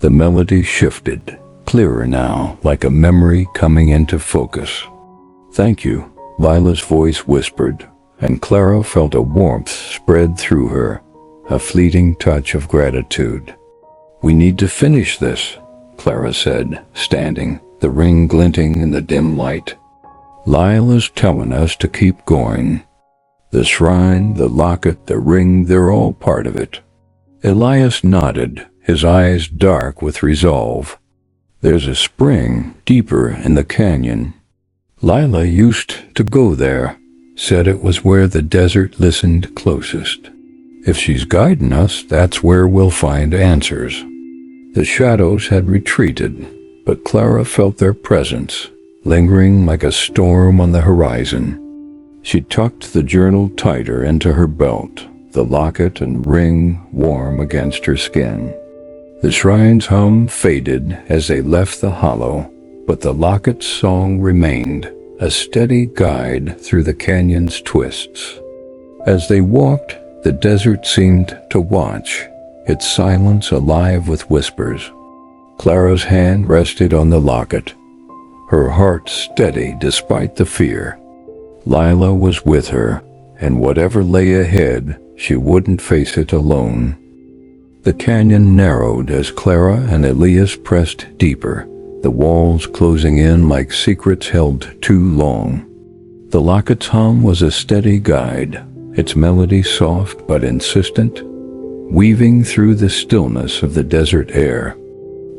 The melody shifted, clearer now, like a memory coming into focus. "Thank you," Lila's voice whispered, and Clara felt a warmth spread through her, a fleeting touch of gratitude. "We need to finish this," Clara said, standing, the ring glinting in the dim light. "Lila's telling us to keep going. The shrine, the locket, the ring, they're all part of it." Elias nodded, his eyes dark with resolve. "There's a spring deeper in the canyon. Lila used to go there, said it was where the desert listened closest. If she's guiding us, that's where we'll find answers." The shadows had retreated, but Clara felt their presence, lingering like a storm on the horizon. She tucked the journal tighter into her belt, the locket and ring warm against her skin. The shrine's hum faded as they left the hollow, but the locket's song remained, a steady guide through the canyon's twists. As they walked, the desert seemed to watch, its silence alive with whispers. Clara's hand rested on the locket, her heart steady despite the fear. Lila was with her, and whatever lay ahead, she wouldn't face it alone. The canyon narrowed as Clara and Elias pressed deeper, the walls closing in like secrets held too long. The locket's hum was a steady guide, its melody soft but insistent, weaving through the stillness of the desert air.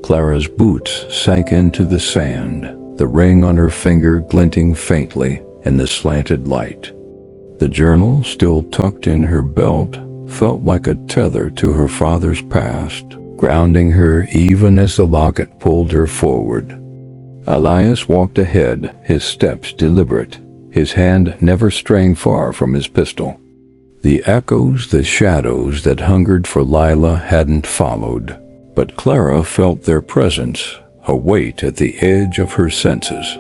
Clara's boots sank into the sand, the ring on her finger glinting faintly in the slanted light. The journal, still tucked in her belt, felt like a tether to her father's past, grounding her even as the locket pulled her forward. Elias walked ahead, his steps deliberate, his hand never straying far from his pistol. The echoes, the shadows that hungered for Lila hadn't followed, but Clara felt their presence, a weight at the edge of her senses.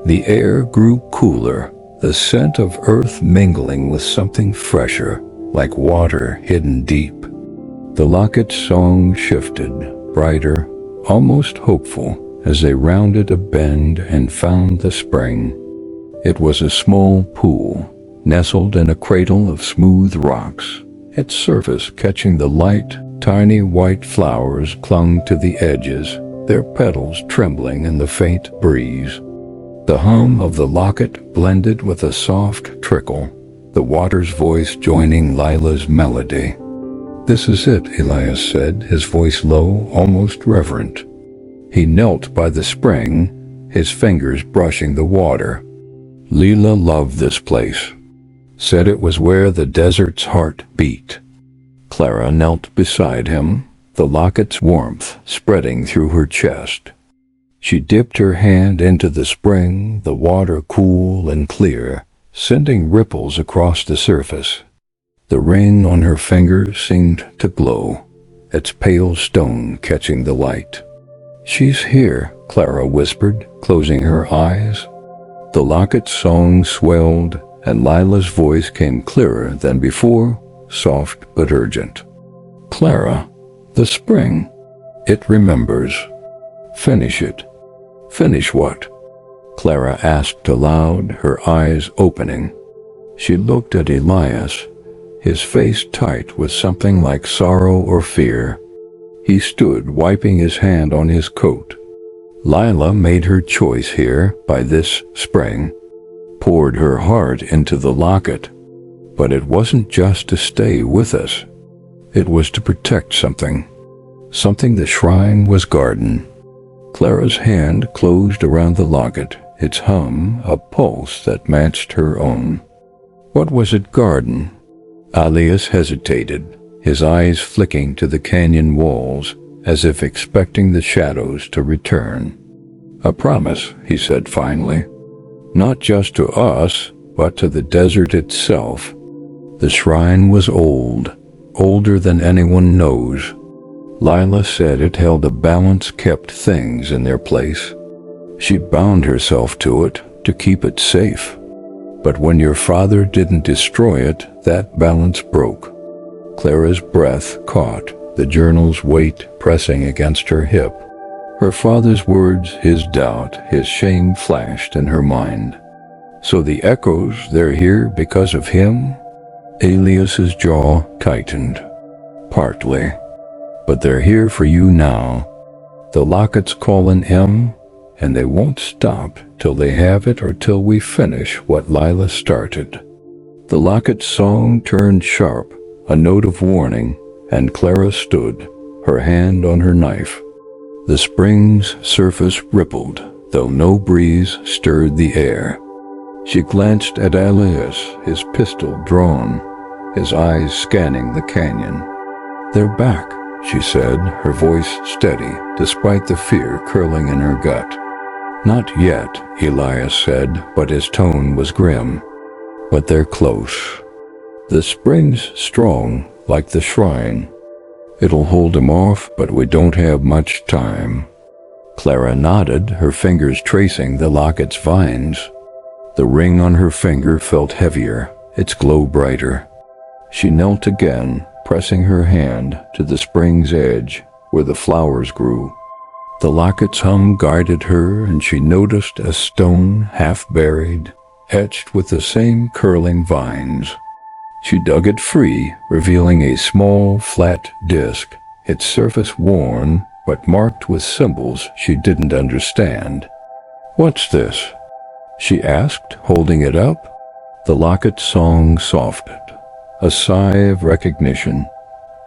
The air grew cooler, the scent of earth mingling with something fresher, like water hidden deep. The locket's song shifted, brighter, almost hopeful, as they rounded a bend and found the spring. It was a small pool, nestled in a cradle of smooth rocks, its surface catching the light. Tiny white flowers clung to the edges, their petals trembling in the faint breeze. The hum of the locket blended with a soft trickle, the water's voice joining Lila's melody. "This is it," Elias said, his voice low, almost reverent. He knelt by the spring, his fingers brushing the water. "Lila loved this place. Said it was where the desert's heart beat." Clara knelt beside him, the locket's warmth spreading through her chest. She dipped her hand into the spring, the water cool and clear, sending ripples across the surface. The ring on her finger seemed to glow, its pale stone catching the light. "She's here," Clara whispered, closing her eyes. The locket's song swelled, and Lila's voice came clearer than before, soft but urgent. "Clara, the spring, it remembers. Finish it. Finish what? Clara asked aloud, her eyes opening. She looked at Elias, his face tight with something like sorrow or fear. He stood wiping his hand on his coat. Lila made her choice here by this spring, poured her heart into the locket. But it wasn't just to stay with us. It was to protect something. Something the shrine was guarding. Clara's hand closed around the locket, its hum a pulse that matched her own. What was it guarding? Elias hesitated, his eyes flicking to the canyon walls, as if expecting the shadows to return. A promise, he said finally. Not just to us, but to the desert itself. The shrine was old, older than anyone knows. Lila said it held a balance, kept things in their place. She bound herself to it to keep it safe. But when your father didn't destroy it, that balance broke. Clara's breath caught, the journal's weight pressing against her hip. Her father's words, his doubt, his shame flashed in her mind. So the echoes, they're here because of him? Elias's jaw tightened. Partly. But they're here for you now. The Locket's calling him, and they won't stop till they have it or till we finish what Lila started. The Locket's song turned sharp, a note of warning, and Clara stood, her hand on her knife. The spring's surface rippled, though no breeze stirred the air. She glanced at Elias, his pistol drawn, his eyes scanning the canyon. They're back, she said, her voice steady, despite the fear curling in her gut. Not yet, Elias said, but his tone was grim. But they're close. The spring's strong, like the shrine. It'll hold him off, but we don't have much time. Clara nodded, her fingers tracing the locket's vines. The ring on her finger felt heavier, its glow brighter. She knelt again, pressing her hand to the spring's edge where the flowers grew. The locket's hum guided her, and she noticed a stone half buried, etched with the same curling vines. She dug it free, revealing a small, flat disc, its surface worn, but marked with symbols she didn't understand. "What's this?" she asked, holding it up. The locket's song softened, a sigh of recognition,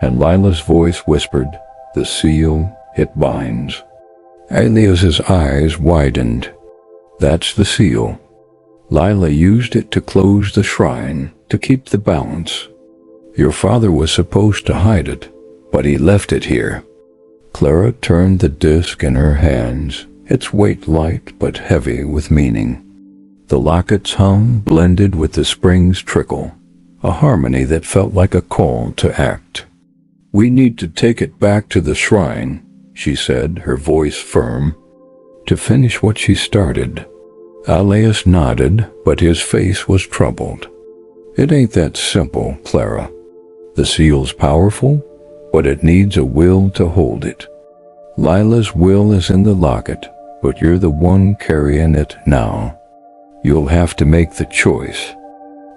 and Lila's voice whispered, "The seal, it binds." Elias's eyes widened. "That's the seal. Lila used it to close the shrine, to keep the balance. Your father was supposed to hide it, but he left it here." Clara turned the disc in her hands, its weight light but heavy with meaning. The locket's hum blended with the spring's trickle, a harmony that felt like a call to act. "We need to take it back to the shrine," she said, her voice firm, "to finish what she started." Elias nodded, but his face was troubled. "It ain't that simple, Clara. The seal's powerful, but it needs a will to hold it. Lila's will is in the locket, but you're the one carrying it now. You'll have to make the choice."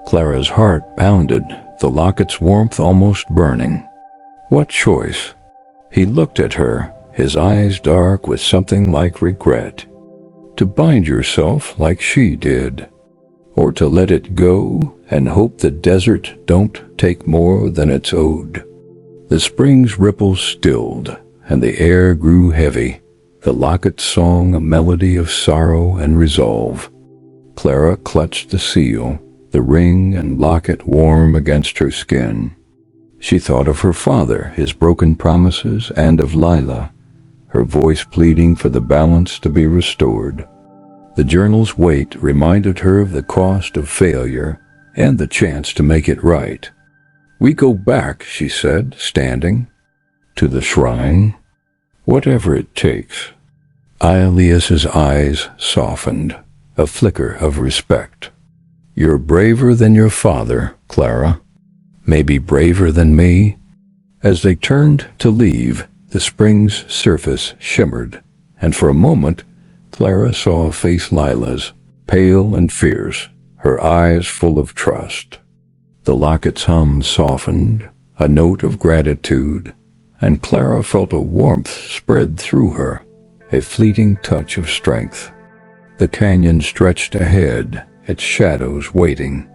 Clara's heart pounded, the locket's warmth almost burning. "What choice?" He looked at her, his eyes dark with something like regret. "To bind yourself like she did, or to let it go and hope the desert don't take more than it's owed." The spring's ripples stilled, and the air grew heavy, the locket's song a melody of sorrow and resolve. Clara clutched the seal, the ring and locket warm against her skin. She thought of her father, his broken promises, and of Lila, her voice pleading for the balance to be restored. The journal's weight reminded her of the cost of failure and the chance to make it right. "We go back," she said, standing, "to the shrine, whatever it takes." Elias's eyes softened, a flicker of respect. "You're braver than your father, Clara. Maybe braver than me." As they turned to leave, the spring's surface shimmered, and for a moment, Clara saw a face Lila's, pale and fierce, her eyes full of trust. The locket's hum softened, a note of gratitude, and Clara felt a warmth spread through her, a fleeting touch of strength. The canyon stretched ahead, its shadows waiting.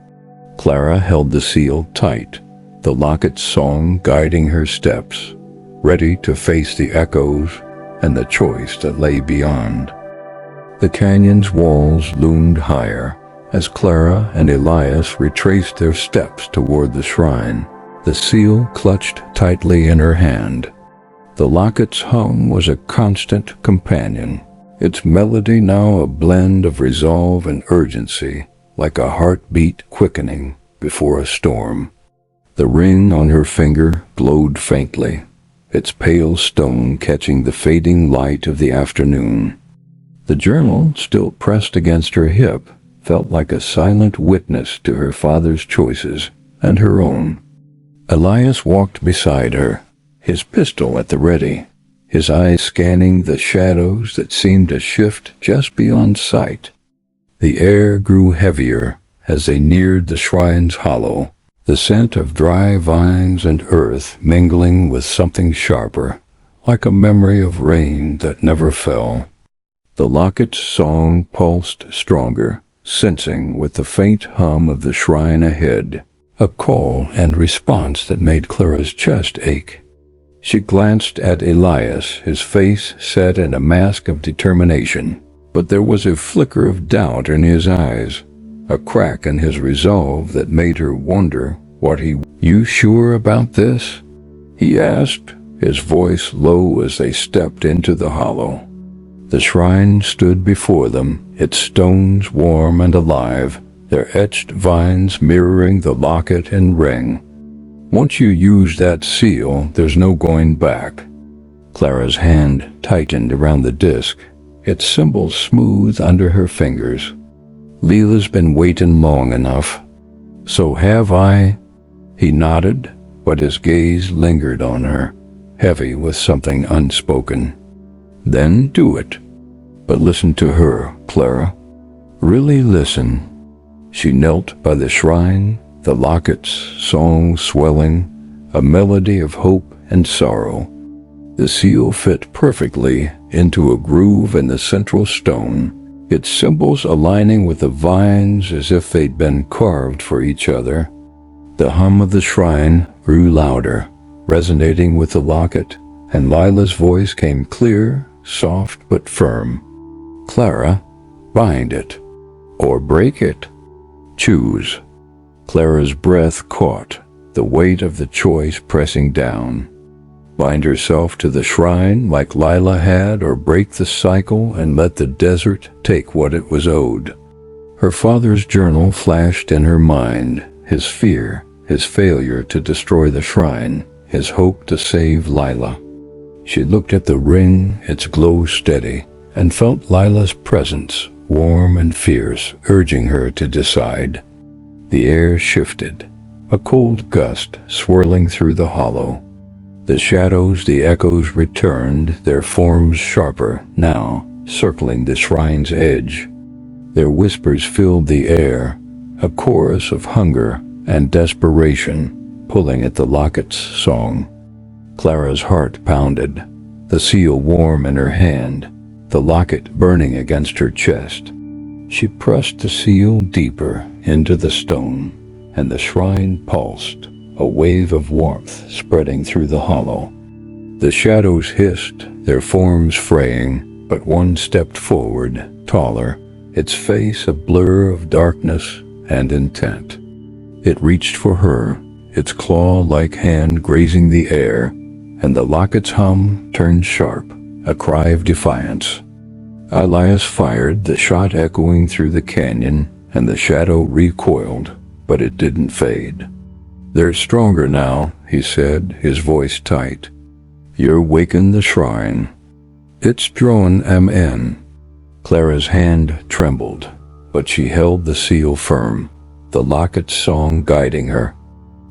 Clara held the seal tight, the locket's song guiding her steps, ready to face the echoes and the choice that lay beyond. The canyon's walls loomed higher as Clara and Elias retraced their steps toward the shrine, the seal clutched tightly in her hand. The locket's hum was a constant companion, its melody now a blend of resolve and urgency, like a heartbeat quickening before a storm. The ring on her finger glowed faintly, its pale stone catching the fading light of the afternoon. The journal, still pressed against her hip, felt like a silent witness to her father's choices and her own. Elias walked beside her, his pistol at the ready, his eyes scanning the shadows that seemed to shift just beyond sight. The air grew heavier as they neared the shrine's hollow, the scent of dry vines and earth mingling with something sharper, like a memory of rain that never fell. The locket's song pulsed stronger, sensing with the faint hum of the shrine ahead, a call and response that made Clara's chest ache. She glanced at Elias, his face set in a mask of determination, but there was a flicker of doubt in his eyes, a crack in his resolve that made her wonder what he... "You sure about this?" he asked, his voice low as they stepped into the hollow. The shrine stood before them, its stones warm and alive, their etched vines mirroring the locket and ring. "Once you use that seal, there's no going back." Clara's hand tightened around the disc, its symbol smooth under her fingers. "Lila's been waiting long enough." "So have I." He nodded, but his gaze lingered on her, heavy with something unspoken. "Then do it. But listen to her, Clara. Really listen." She knelt by the shrine, the locket's song swelling, a melody of hope and sorrow. The seal fit perfectly into a groove in the central stone, its symbols aligning with the vines as if they'd been carved for each other. The hum of the shrine grew louder, resonating with the locket, and Lila's voice came clear, soft but firm. "Clara, bind it, or break it. Choose." Clara's breath caught, the weight of the choice pressing down. Bind herself to the shrine like Lila had, or break the cycle and let the desert take what it was owed. Her father's journal flashed in her mind, his fear, his failure to destroy the shrine, his hope to save Lila. She looked at the ring, its glow steady, and felt Lila's presence, warm and fierce, urging her to decide. The air shifted, a cold gust swirling through the hollow. The shadows, the echoes returned, their forms sharper now, circling the shrine's edge. Their whispers filled the air, a chorus of hunger and desperation, pulling at the locket's song. Clara's heart pounded, the seal warm in her hand, the locket burning against her chest. She pressed the seal deeper into the stone, and the shrine pulsed, a wave of warmth spreading through the hollow. The shadows hissed, their forms fraying, but one stepped forward, taller, its face a blur of darkness and intent. It reached for her, its claw-like hand grazing the air, and the locket's hum turned sharp, a cry of defiance. Elias fired, the shot echoing through the canyon, and the shadow recoiled, but it didn't fade. "They're stronger now," he said, his voice tight. "You're waking the shrine. It's drawing 'em in." Clara's hand trembled, but she held the seal firm, the locket's song guiding her.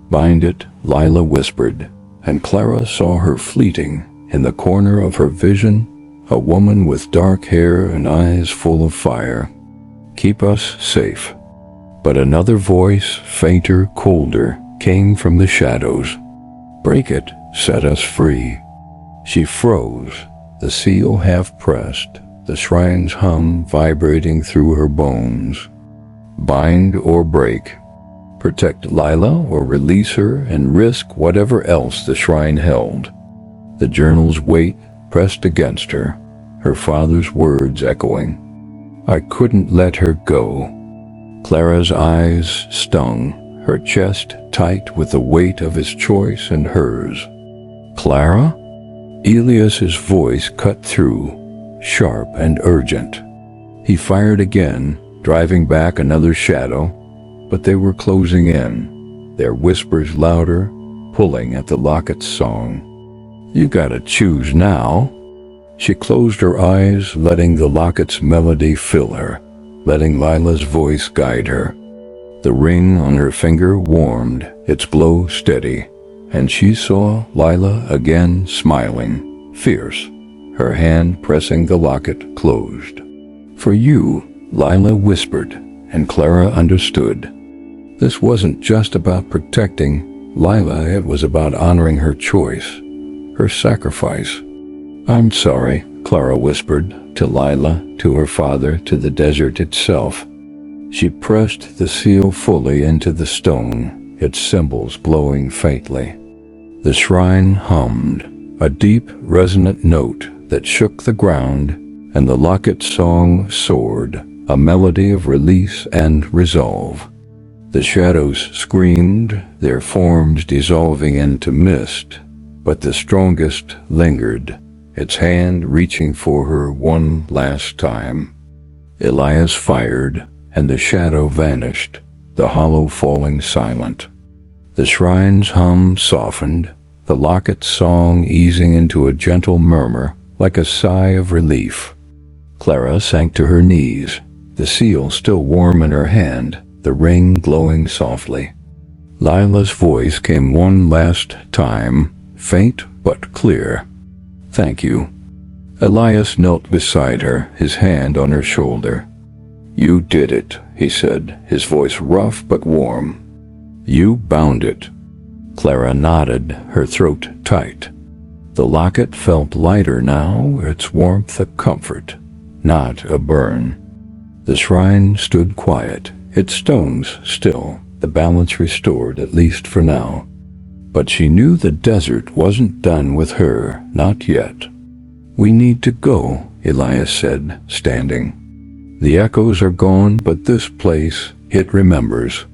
"Bind it," Lila whispered, and Clara saw her fleeting in the corner of her vision, a woman with dark hair and eyes full of fire. Keep us safe. But another voice, fainter, colder, came from the shadows. Break it, set us free. She froze, the seal half pressed, the shrine's hum vibrating through her bones. Bind or break. Protect Lila or release her and risk whatever else the shrine held. The journal's weight pressed against her, her father's words echoing. I couldn't let her go. Clara's eyes stung, her chest tight with the weight of his choice and hers. Clara? Elias's voice cut through, sharp and urgent. He fired again, driving back another shadow, but they were closing in, their whispers louder, pulling at the Locket's song. You gotta choose now. She closed her eyes, letting the Locket's melody fill her, letting Lila's voice guide her. The ring on her finger warmed, its glow steady, and she saw Lila again smiling, fierce, her hand pressing the locket closed. For you, Lila whispered, and Clara understood. This wasn't just about protecting Lila, it was about honoring her choice, her sacrifice. I'm sorry, Clara whispered, to Lila, to her father, to the desert itself. She pressed the seal fully into the stone, its symbols glowing faintly. The shrine hummed, a deep, resonant note that shook the ground, and the Locket's song soared, a melody of release and resolve. The shadows screamed, their forms dissolving into mist, but the strongest lingered, its hand reaching for her one last time. Elias fired, and the shadow vanished, the hollow falling silent. The shrine's hum softened, the Locket's song easing into a gentle murmur, like a sigh of relief. Clara sank to her knees, the seal still warm in her hand, the ring glowing softly. Lila's voice came one last time, faint but clear. Thank you. Elias knelt beside her, his hand on her shoulder. You did it, he said, his voice rough but warm. You bound it. Clara nodded, her throat tight. The locket felt lighter now, its warmth a comfort, not a burn. The shrine stood quiet, its stones still, the balance restored, at least for now. But she knew the desert wasn't done with her, not yet. We need to go, Elias said, standing. The echoes are gone, but this place, it remembers.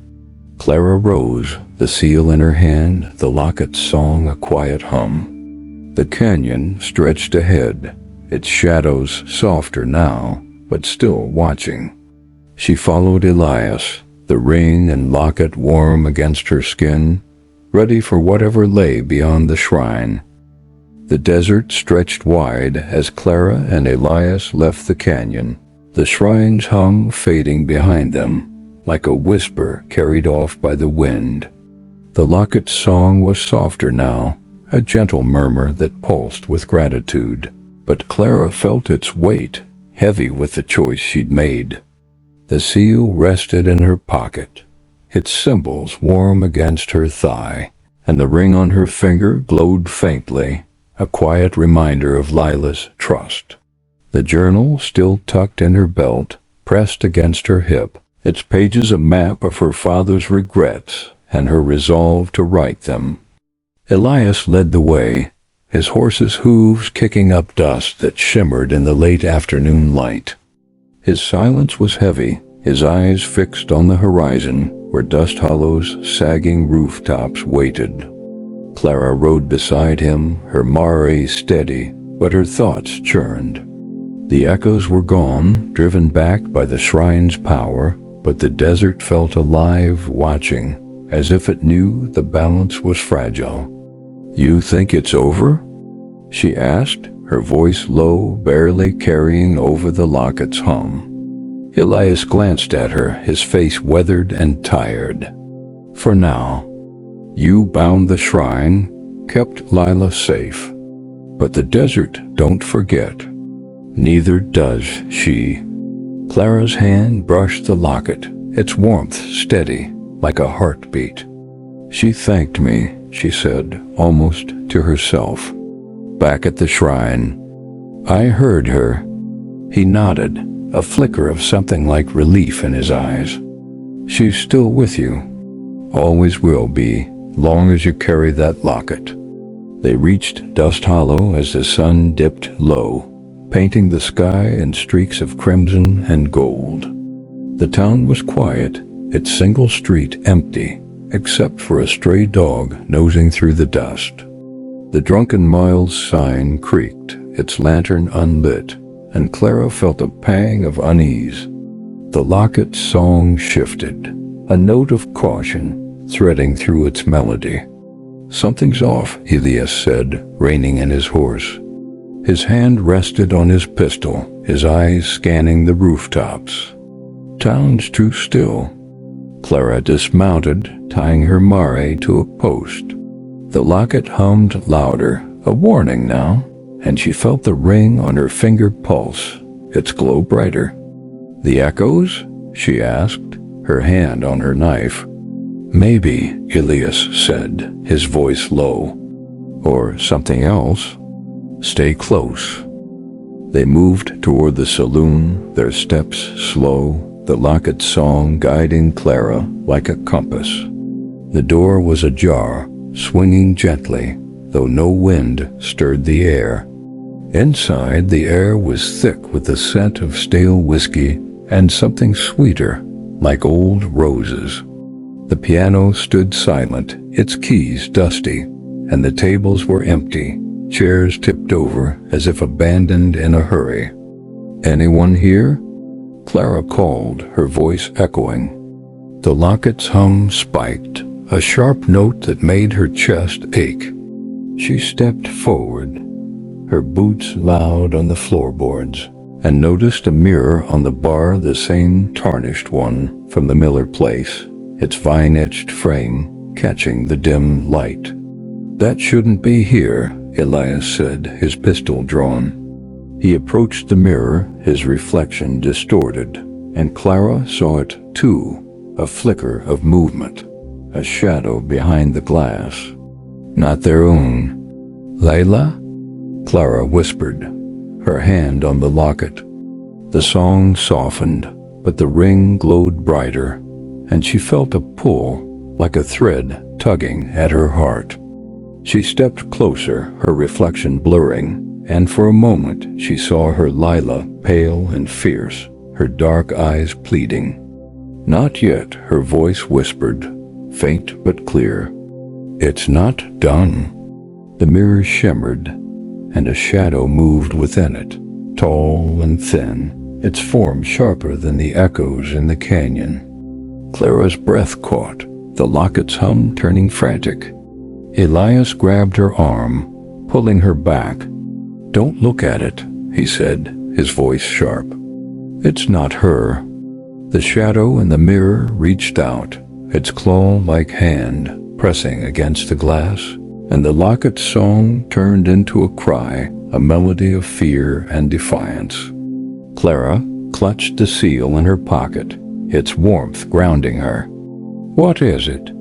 Clara rose, the seal in her hand, the Locket's song a quiet hum. The canyon stretched ahead, its shadows softer now, but still watching. She followed Elias, the ring and locket warm against her skin, ready for whatever lay beyond the shrine. The desert stretched wide as Clara and Elias left the canyon, the shrine's hum fading behind them, like a whisper carried off by the wind. The Locket's song was softer now, a gentle murmur that pulsed with gratitude, but Clara felt its weight, heavy with the choice she'd made. The seal rested in her pocket, its symbols warm against her thigh, and the ring on her finger glowed faintly, a quiet reminder of Lila's trust. The journal, still tucked in her belt, pressed against her hip, its pages a map of her father's regrets and her resolve to right them. Elias led the way, his horse's hooves kicking up dust that shimmered in the late afternoon light. His silence was heavy, his eyes fixed on the horizon where Dusthollow's sagging rooftops waited. Clara rode beside him, her mare steady, but her thoughts churned. The echoes were gone, driven back by the shrine's power, but the desert felt alive, watching, as if it knew the balance was fragile. You think it's over? She asked, her voice low, barely carrying over the Locket's hum. Elias glanced at her, his face weathered and tired. For now. You bound the shrine, kept Lila safe. But the desert, don't forget. Neither does she. Clara's hand brushed the locket, its warmth steady, like a heartbeat. She thanked me, she said, almost to herself. Back at the shrine, I heard her. He nodded, a flicker of something like relief in his eyes. She's still with you. Always will be, long as you carry that locket. They reached Dusthollow as the sun dipped low, painting the sky in streaks of crimson and gold. The town was quiet, its single street empty, except for a stray dog nosing through the dust. The Drunken Miles sign creaked, its lantern unlit, and Clara felt a pang of unease. The Locket's song shifted, a note of caution threading through its melody. Something's off, Elias said, reining in his horse. His hand rested on his pistol, his eyes scanning the rooftops. Town's too still. Clara dismounted, tying her mare to a post. The locket hummed louder, a warning now, and she felt the ring on her finger pulse, its glow brighter. The echoes? She asked, her hand on her knife. Maybe, Elias said, his voice low. Or something else. Stay close. They moved toward the saloon, their steps slow, the Locket song guiding Clara like a compass. The door was ajar, swinging gently, though no wind stirred the air. Inside, the air was thick with the scent of stale whiskey and something sweeter, like old roses. The piano stood silent, its keys dusty, and the tables were empty, chairs tipped over as if abandoned in a hurry. Anyone here? Clara called, her voice echoing. The Locket's hum spiked, a sharp note that made her chest ache. She stepped forward, her boots loud on the floorboards, and noticed a mirror on the bar, the same tarnished one from the Miller place, its vine-etched frame catching the dim light. That shouldn't be here, Elias said, his pistol drawn. He approached the mirror, his reflection distorted, and Clara saw it too, a flicker of movement, a shadow behind the glass. Not their own. Layla? Clara whispered, her hand on the locket. The song softened, but the ring glowed brighter, and she felt a pull, like a thread tugging at her heart. She stepped closer, her reflection blurring, and for a moment she saw her Lila, pale and fierce, her dark eyes pleading. Not yet, her voice whispered, faint but clear. It's not done. The mirror shimmered, and a shadow moved within it, tall and thin, its form sharper than the echoes in the canyon. Clara's breath caught, the Locket's hum turning frantic. Elias grabbed her arm, pulling her back. Don't look at it, he said, his voice sharp. It's not her. The shadow in the mirror reached out, its claw-like hand pressing against the glass, and the Locket's song turned into a cry, a melody of fear and defiance. Clara clutched the seal in her pocket, its warmth grounding her. What is it?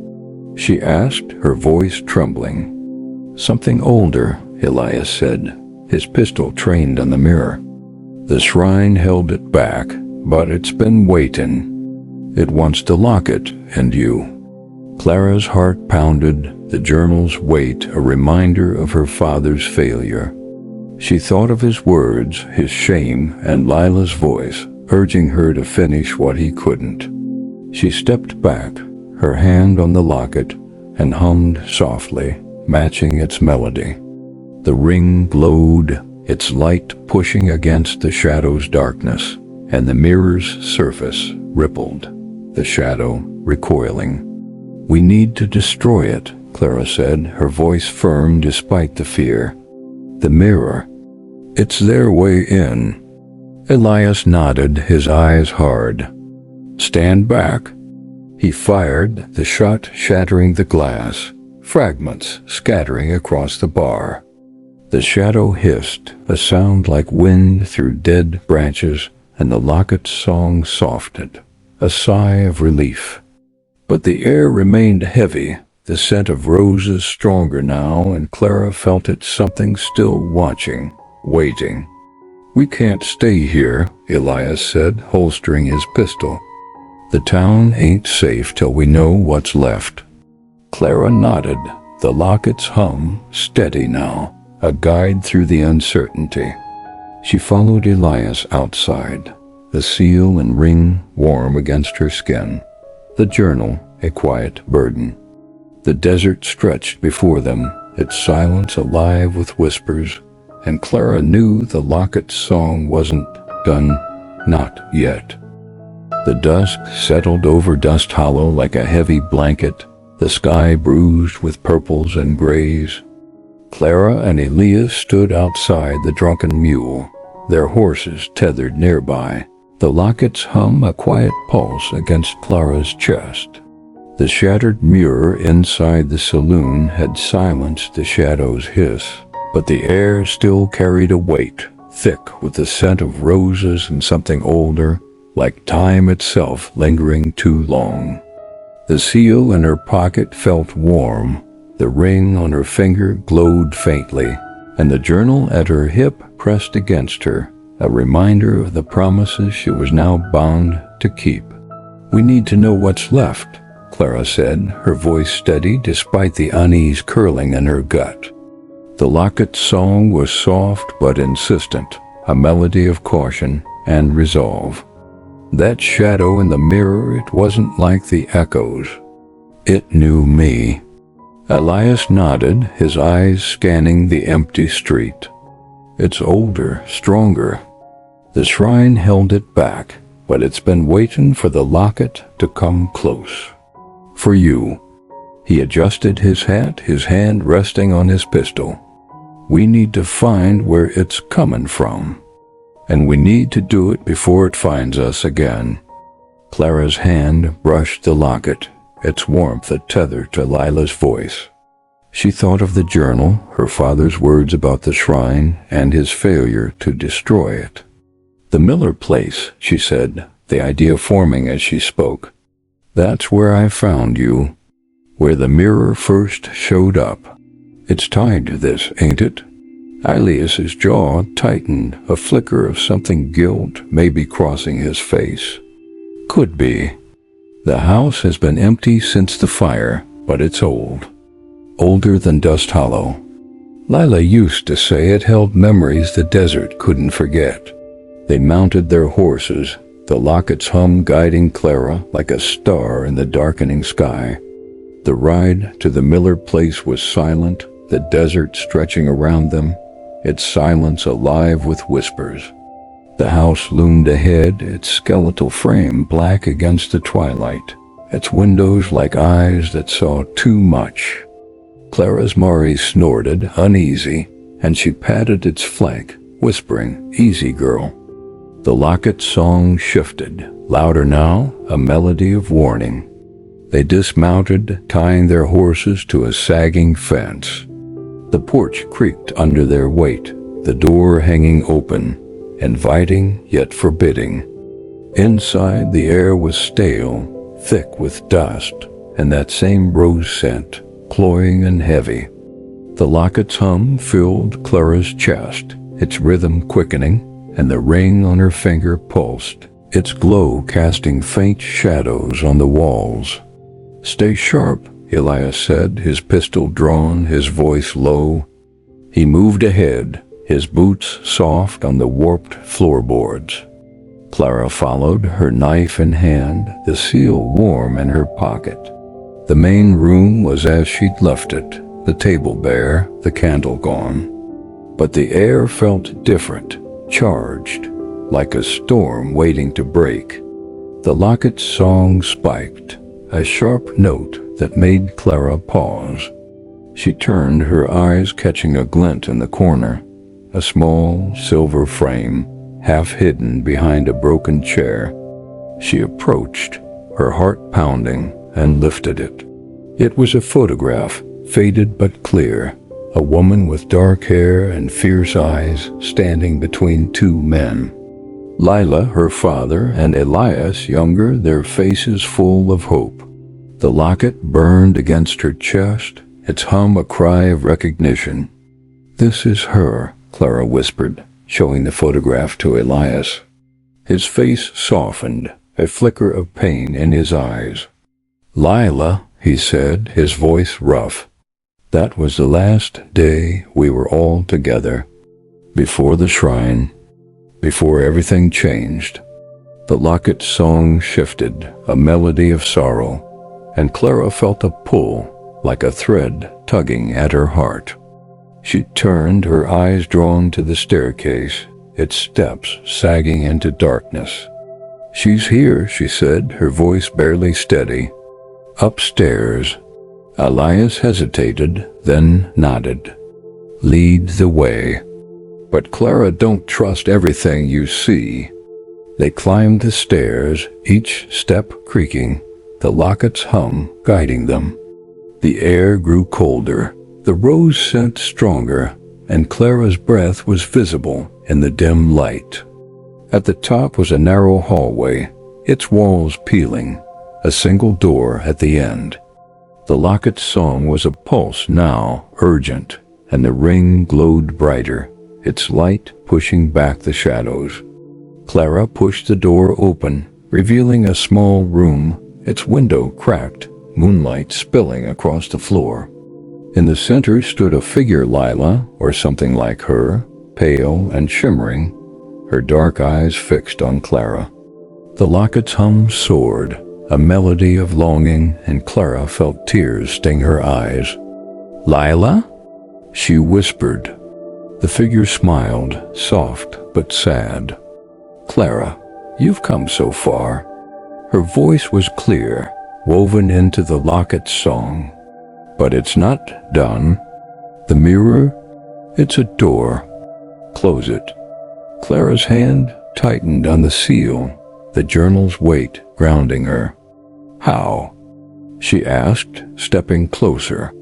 She asked, her voice trembling. Something older, Elias said, his pistol trained on the mirror. The shrine held it back, but it's been waiting. It wants the locket and you. Clara's heart pounded, the journal's weight a reminder of her father's failure. She thought of his words, his shame, and Lila's voice, urging her to finish what he couldn't. She stepped back, her hand on the locket, and hummed softly, matching its melody. The ring glowed, its light pushing against the shadow's darkness, and the mirror's surface rippled, the shadow recoiling. We need to destroy it, Clara said, her voice firm despite the fear. The mirror. It's their way in. Elias nodded, his eyes hard. Stand back. He fired, the shot shattering the glass, fragments scattering across the bar. The shadow hissed, a sound like wind through dead branches, and the Locket's song softened, a sigh of relief. But the air remained heavy, the scent of roses stronger now, and Clara felt it something still watching, waiting. "We can't stay here," Elias said, holstering his pistol. "The town ain't safe till we know what's left." Clara nodded, the Locket's hum steady now, a guide through the uncertainty. She followed Elias outside, the seal and ring warm against her skin, the journal a quiet burden. The desert stretched before them, its silence alive with whispers, and Clara knew the Locket's song wasn't done, not yet. The dusk settled over Dusthollow like a heavy blanket, the sky bruised with purples and grays. Clara and Elias stood outside the drunken mule, their horses tethered nearby, the Locket's hum a quiet pulse against Clara's chest. The shattered mirror inside the saloon had silenced the shadow's hiss, but the air still carried a weight, thick with the scent of roses and something older, like time itself lingering too long. The seal in her pocket felt warm, the ring on her finger glowed faintly, and the journal at her hip pressed against her, a reminder of the promises she was now bound to keep. "We need to know what's left," Clara said, her voice steady despite the unease curling in her gut. The Locket's song was soft but insistent, a melody of caution and resolve. That shadow in the mirror, it wasn't like the echoes. It knew me. Elias nodded, his eyes scanning the empty street. "It's older, stronger. The shrine held it back, but it's been waiting for the Locket to come close. For you." He adjusted his hat, his hand resting on his pistol. "We need to find where it's coming from. And we need to do it before it finds us again." Clara's hand brushed the Locket, its warmth a tether to Lila's voice. She thought of the journal, her father's words about the shrine, and his failure to destroy it. "The Miller place," she said, the idea forming as she spoke. "That's where I found you, where the mirror first showed up. It's tied to this, ain't it?" Elias's jaw tightened, a flicker of something guilt maybe crossing his face. "Could be. The house has been empty since the fire, but it's old. Older than Dusthollow. Lila used to say it held memories the desert couldn't forget." They mounted their horses, the Locket's hum guiding Clara like a star in the darkening sky. The ride to the Miller place was silent, the desert stretching around them, its silence alive with whispers. The house loomed ahead, its skeletal frame black against the twilight, its windows like eyes that saw too much. Clara's Mari snorted, uneasy, and she patted its flank, whispering, "Easy, girl." The Locket's song shifted, louder now, a melody of warning. They dismounted, tying their horses to a sagging fence. The porch creaked under their weight, the door hanging open, inviting yet forbidding. Inside, the air was stale, thick with dust, and that same rose scent, cloying and heavy. The Locket's hum filled Clara's chest, its rhythm quickening, and the ring on her finger pulsed, its glow casting faint shadows on the walls. "Stay sharp," Elias said, his pistol drawn, his voice low. He moved ahead, his boots soft on the warped floorboards. Clara followed, her knife in hand, the seal warm in her pocket. The main room was as she'd left it, the table bare, the candle gone. But the air felt different, charged, like a storm waiting to break. The Locket's song spiked, a sharp note that made Clara pause. She turned, her eyes catching a glint in the corner, a small silver frame, half hidden behind a broken chair. She approached, her heart pounding, and lifted it. It was a photograph, faded but clear, a woman with dark hair and fierce eyes standing between two men. Lila, her father, and Elias, younger, their faces full of hope. The locket burned against her chest, its hum a cry of recognition. "This is her," Clara whispered, showing the photograph to Elias. His face softened, a flicker of pain in his eyes. "Lila," he said, his voice rough. "That was the last day we were all together. Before the shrine. Before everything changed." The locket song shifted, a melody of sorrow, and Clara felt a pull, like a thread tugging at her heart. She turned, her eyes drawn to the staircase, its steps sagging into darkness. "She's here," she said, her voice barely steady. "Upstairs." Elias hesitated, then nodded. "Lead the way." "But Clara, don't trust everything you see." They climbed the stairs, each step creaking, the locket's hum guiding them. The air grew colder, the rose scent stronger, and Clara's breath was visible in the dim light. At the top was a narrow hallway, its walls peeling, a single door at the end. The locket's song was a pulse now, urgent, and the ring glowed brighter, its light pushing back the shadows. Clara pushed the door open, revealing a small room, its window cracked, moonlight spilling across the floor. In the center stood a figure, Lila, or something like her, pale and shimmering, her dark eyes fixed on Clara. The locket's hum soared, a melody of longing, and Clara felt tears sting her eyes. "Lila?" she whispered. The figure smiled, soft but sad. "Clara, you've come so far." Her voice was clear, woven into the locket's song. "But it's not done. The mirror, it's a door. Close it." Clara's hand tightened on the seal, the journal's weight grounding her. "How?" she asked, stepping closer.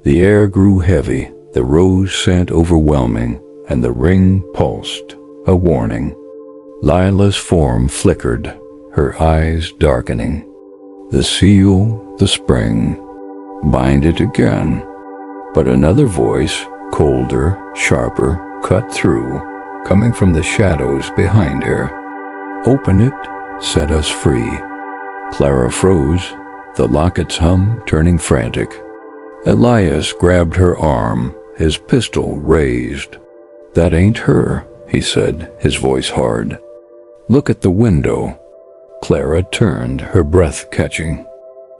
The air grew heavy, the rose scent overwhelming, and the ring pulsed, a warning. Lila's form flickered, her eyes darkening. "The seal, the spring. Bind it again." But another voice, colder, sharper, cut through, coming from the shadows behind her. "Open it, set us free." Clara froze, the locket's hum turning frantic. Elias grabbed her arm, his pistol raised. "That ain't her," he said, his voice hard. "Look at the window." Clara turned, her breath catching.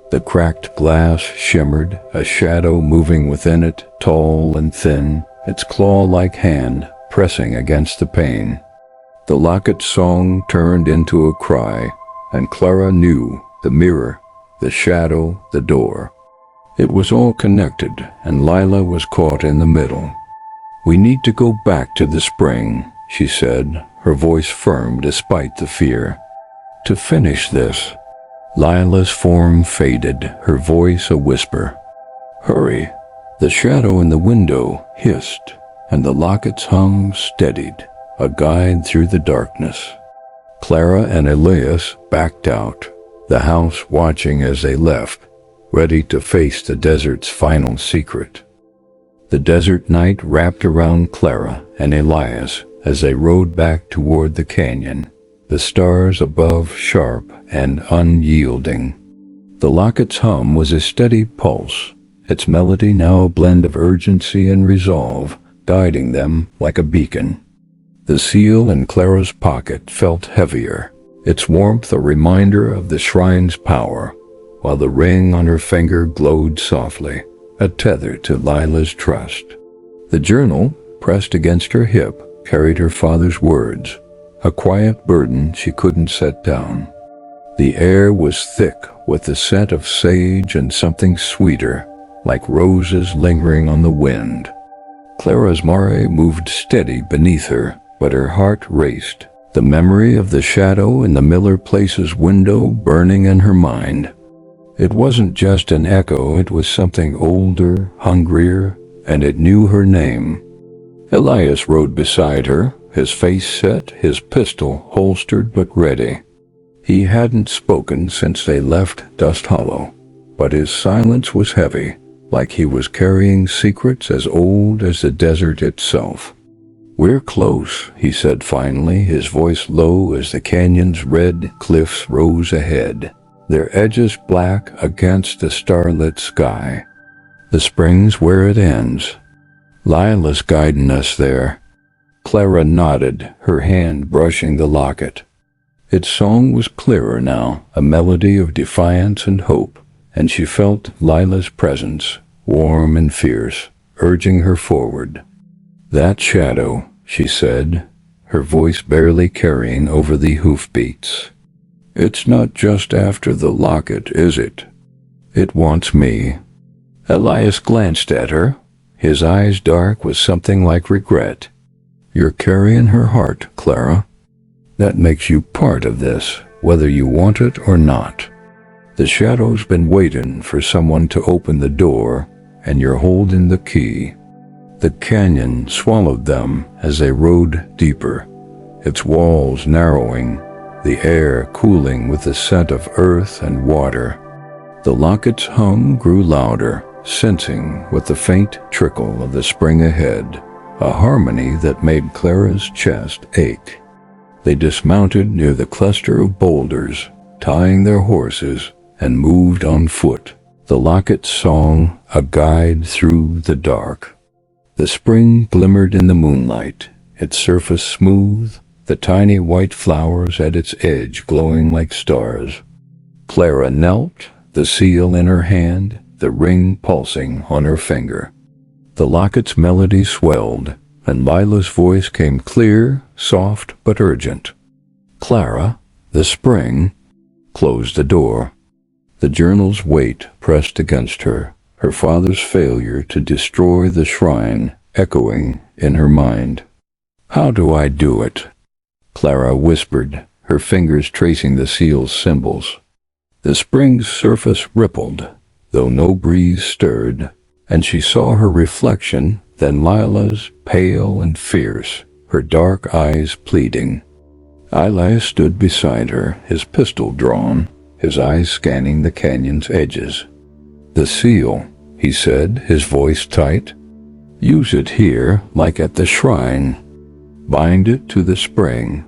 The cracked glass shimmered, a shadow moving within it, tall and thin, its claw-like hand pressing against the pane. The locket's song turned into a cry, and Clara knew the mirror, the shadow, the door. It was all connected, and Lila was caught in the middle. "We need to go back to the spring," she said, her voice firm despite the fear. "To finish this." Lila's form faded, her voice a whisper. "Hurry." The shadow in the window hissed, and the locket's hum steadied, a guide through the darkness. Clara and Elias backed out, the house watching as they left, ready to face the desert's final secret. The desert night wrapped around Clara and Elias as they rode back toward the canyon, the stars above sharp and unyielding. The locket's hum was a steady pulse, its melody now a blend of urgency and resolve, guiding them like a beacon. The seal in Clara's pocket felt heavier, its warmth a reminder of the shrine's power, while the ring on her finger glowed softly, a tether to Lila's trust. The journal, pressed against her hip, carried her father's words, a quiet burden she couldn't set down. The air was thick with the scent of sage and something sweeter, like roses lingering on the wind. Clara's mare moved steady beneath her, but her heart raced, the memory of the shadow in the Miller Place's window burning in her mind. It wasn't just an echo, it was something older, hungrier, and it knew her name. Elias rode beside her, his face set, his pistol holstered but ready. He hadn't spoken since they left Dusthollow, but his silence was heavy, like he was carrying secrets as old as the desert itself. "We're close," he said finally, his voice low as the canyon's red cliffs rose ahead, their edges black against the starlit sky. "The spring's where it ends. Lila's guiding us there." Clara nodded, her hand brushing the locket. Its song was clearer now, a melody of defiance and hope, and she felt Lila's presence, warm and fierce, urging her forward. "That shadow," she said, her voice barely carrying over the hoofbeats. "It's not just after the locket, is it? It wants me." Elias glanced at her, his eyes dark with something like regret. "You're carrying her heart, Clara. That makes you part of this, whether you want it or not. The shadow's been waiting for someone to open the door, and you're holding the key." The canyon swallowed them as they rode deeper, its walls narrowing, the air cooling with the scent of earth and water. The locket's hum grew louder, sensing with the faint trickle of the spring ahead, a harmony that made Clara's chest ache. They dismounted near the cluster of boulders, tying their horses, and moved on foot, the locket's song a guide through the dark. The spring glimmered in the moonlight, its surface smooth, the tiny white flowers at its edge glowing like stars. Clara knelt, the seal in her hand, the ring pulsing on her finger. The locket's melody swelled, and Lila's voice came clear, soft but urgent. "Clara, the spring." Closed the door. The journal's weight pressed against her, her father's failure to destroy the shrine echoing in her mind. "How do I do it?" Clara whispered, her fingers tracing the seal's symbols. The spring's surface rippled, though no breeze stirred, and she saw her reflection, then Lila's, pale and fierce, her dark eyes pleading. Elias stood beside her, his pistol drawn, his eyes scanning the canyon's edges. "The seal," he said, his voice tight. "Use it here, like at the shrine. Bind it to the spring.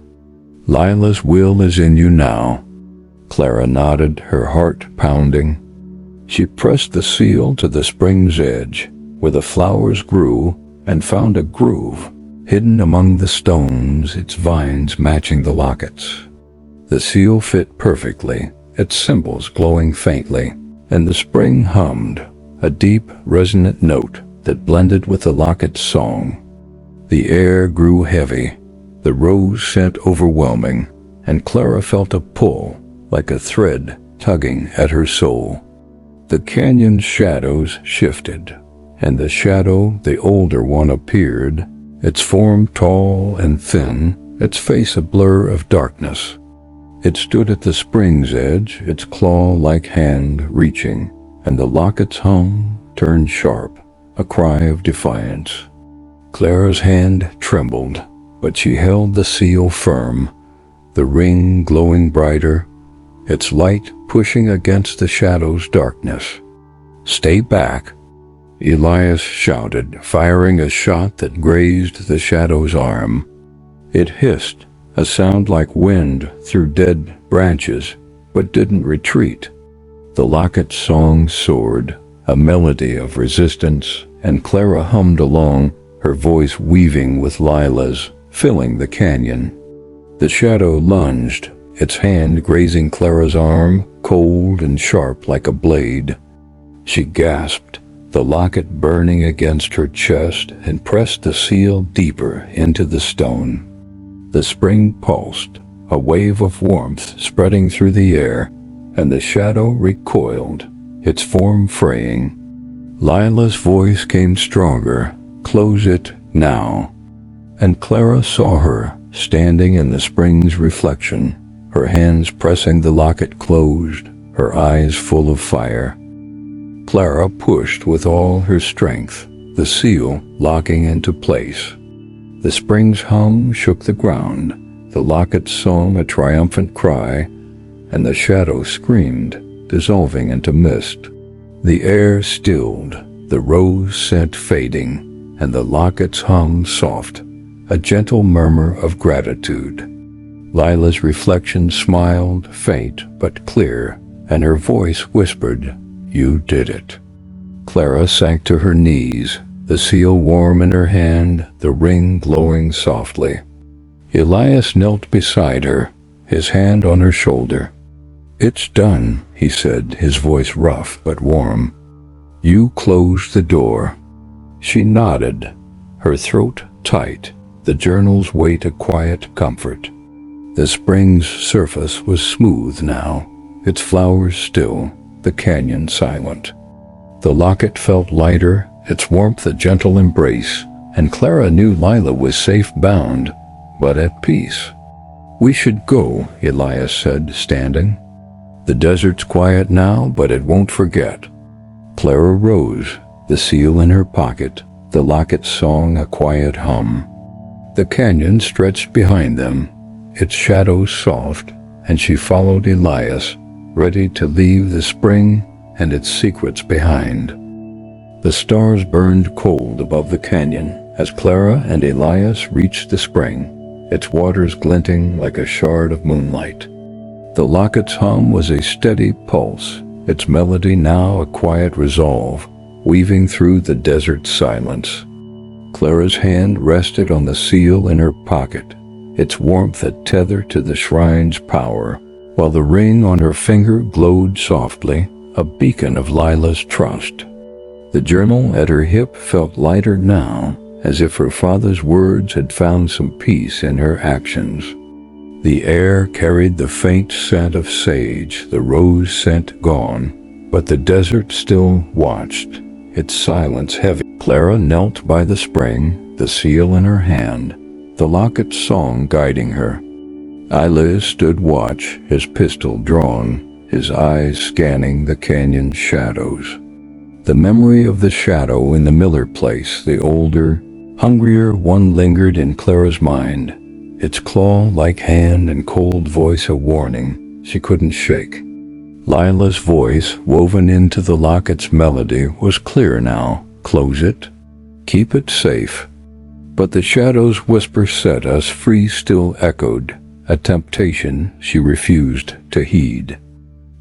Lila's will is in you now." Clara nodded, her heart pounding. She pressed the seal to the spring's edge, where the flowers grew, and found a groove, hidden among the stones, its vines matching the lockets. The seal fit perfectly, its symbols glowing faintly, and the spring hummed, a deep, resonant note that blended with the locket's song. The air grew heavy, the rose scent overwhelming, and Clara felt a pull, like a thread tugging at her soul. The canyon's shadows shifted, and the shadow, the older one, appeared, its form tall and thin, its face a blur of darkness. It stood at the spring's edge, its claw-like hand reaching, and the locket's hum turned sharp, a cry of defiance. Clara's hand trembled, but she held the seal firm, the ring glowing brighter, its light pushing against the shadow's darkness. "Stay back," Elias shouted, firing a shot that grazed the shadow's arm. It hissed, a sound like wind through dead branches, but didn't retreat. The locket's song soared, a melody of resistance, and Clara hummed along, her voice weaving with Lila's, filling the canyon. The shadow lunged, its hand grazing Clara's arm, cold and sharp like a blade. She gasped, the locket burning against her chest, and pressed the seal deeper into the stone. The spring pulsed, a wave of warmth spreading through the air, and the shadow recoiled, its form fraying. Lila's voice came stronger, "Close it now." And Clara saw her, standing in the spring's reflection, her hands pressing the locket closed, her eyes full of fire. Clara pushed with all her strength, the seal locking into place. The spring's hum shook the ground, the locket song a triumphant cry, and the shadow screamed, dissolving into mist. The air stilled, the rose scent fading, and the locket's hum soft, a gentle murmur of gratitude. Lila's reflection smiled, faint but clear, and her voice whispered, "You did it." Clara sank to her knees, the seal warm in her hand, the ring glowing softly. Elias knelt beside her, his hand on her shoulder. "It's done," he said, his voice rough but warm. "You closed the door." She nodded, her throat tight, the journal's weight a quiet comfort. The spring's surface was smooth now, its flowers still, the canyon silent. The locket felt lighter, its warmth a gentle embrace, and Clara knew Lila was safe bound, but at peace. "We should go," Elias said, standing. "The desert's quiet now, but it won't forget." Clara rose, the seal in her pocket, the locket's song a quiet hum. The canyon stretched behind them, its shadows soft, and she followed Elias, ready to leave the spring and its secrets behind. The stars burned cold above the canyon as Clara and Elias reached the spring, its waters glinting like a shard of moonlight. The locket's hum was a steady pulse, its melody now a quiet resolve, weaving through the desert silence. Clara's hand rested on the seal in her pocket, its warmth a tether to the shrine's power, while the ring on her finger glowed softly, a beacon of Lila's trust. The journal at her hip felt lighter now, as if her father's words had found some peace in her actions. The air carried the faint scent of sage, the rose scent gone, but the desert still watched, its silence heavy. Clara knelt by the spring, the seal in her hand, the locket's song guiding her. Elias stood watch, his pistol drawn, his eyes scanning the canyon's shadows. The memory of the shadow in the Miller place, the older, hungrier one lingered in Clara's mind, its claw-like hand and cold voice a warning she couldn't shake. Lila's voice, woven into the locket's melody, was clear now. "Close it. Keep it safe." But the shadow's whisper set us free still echoed, a temptation she refused to heed.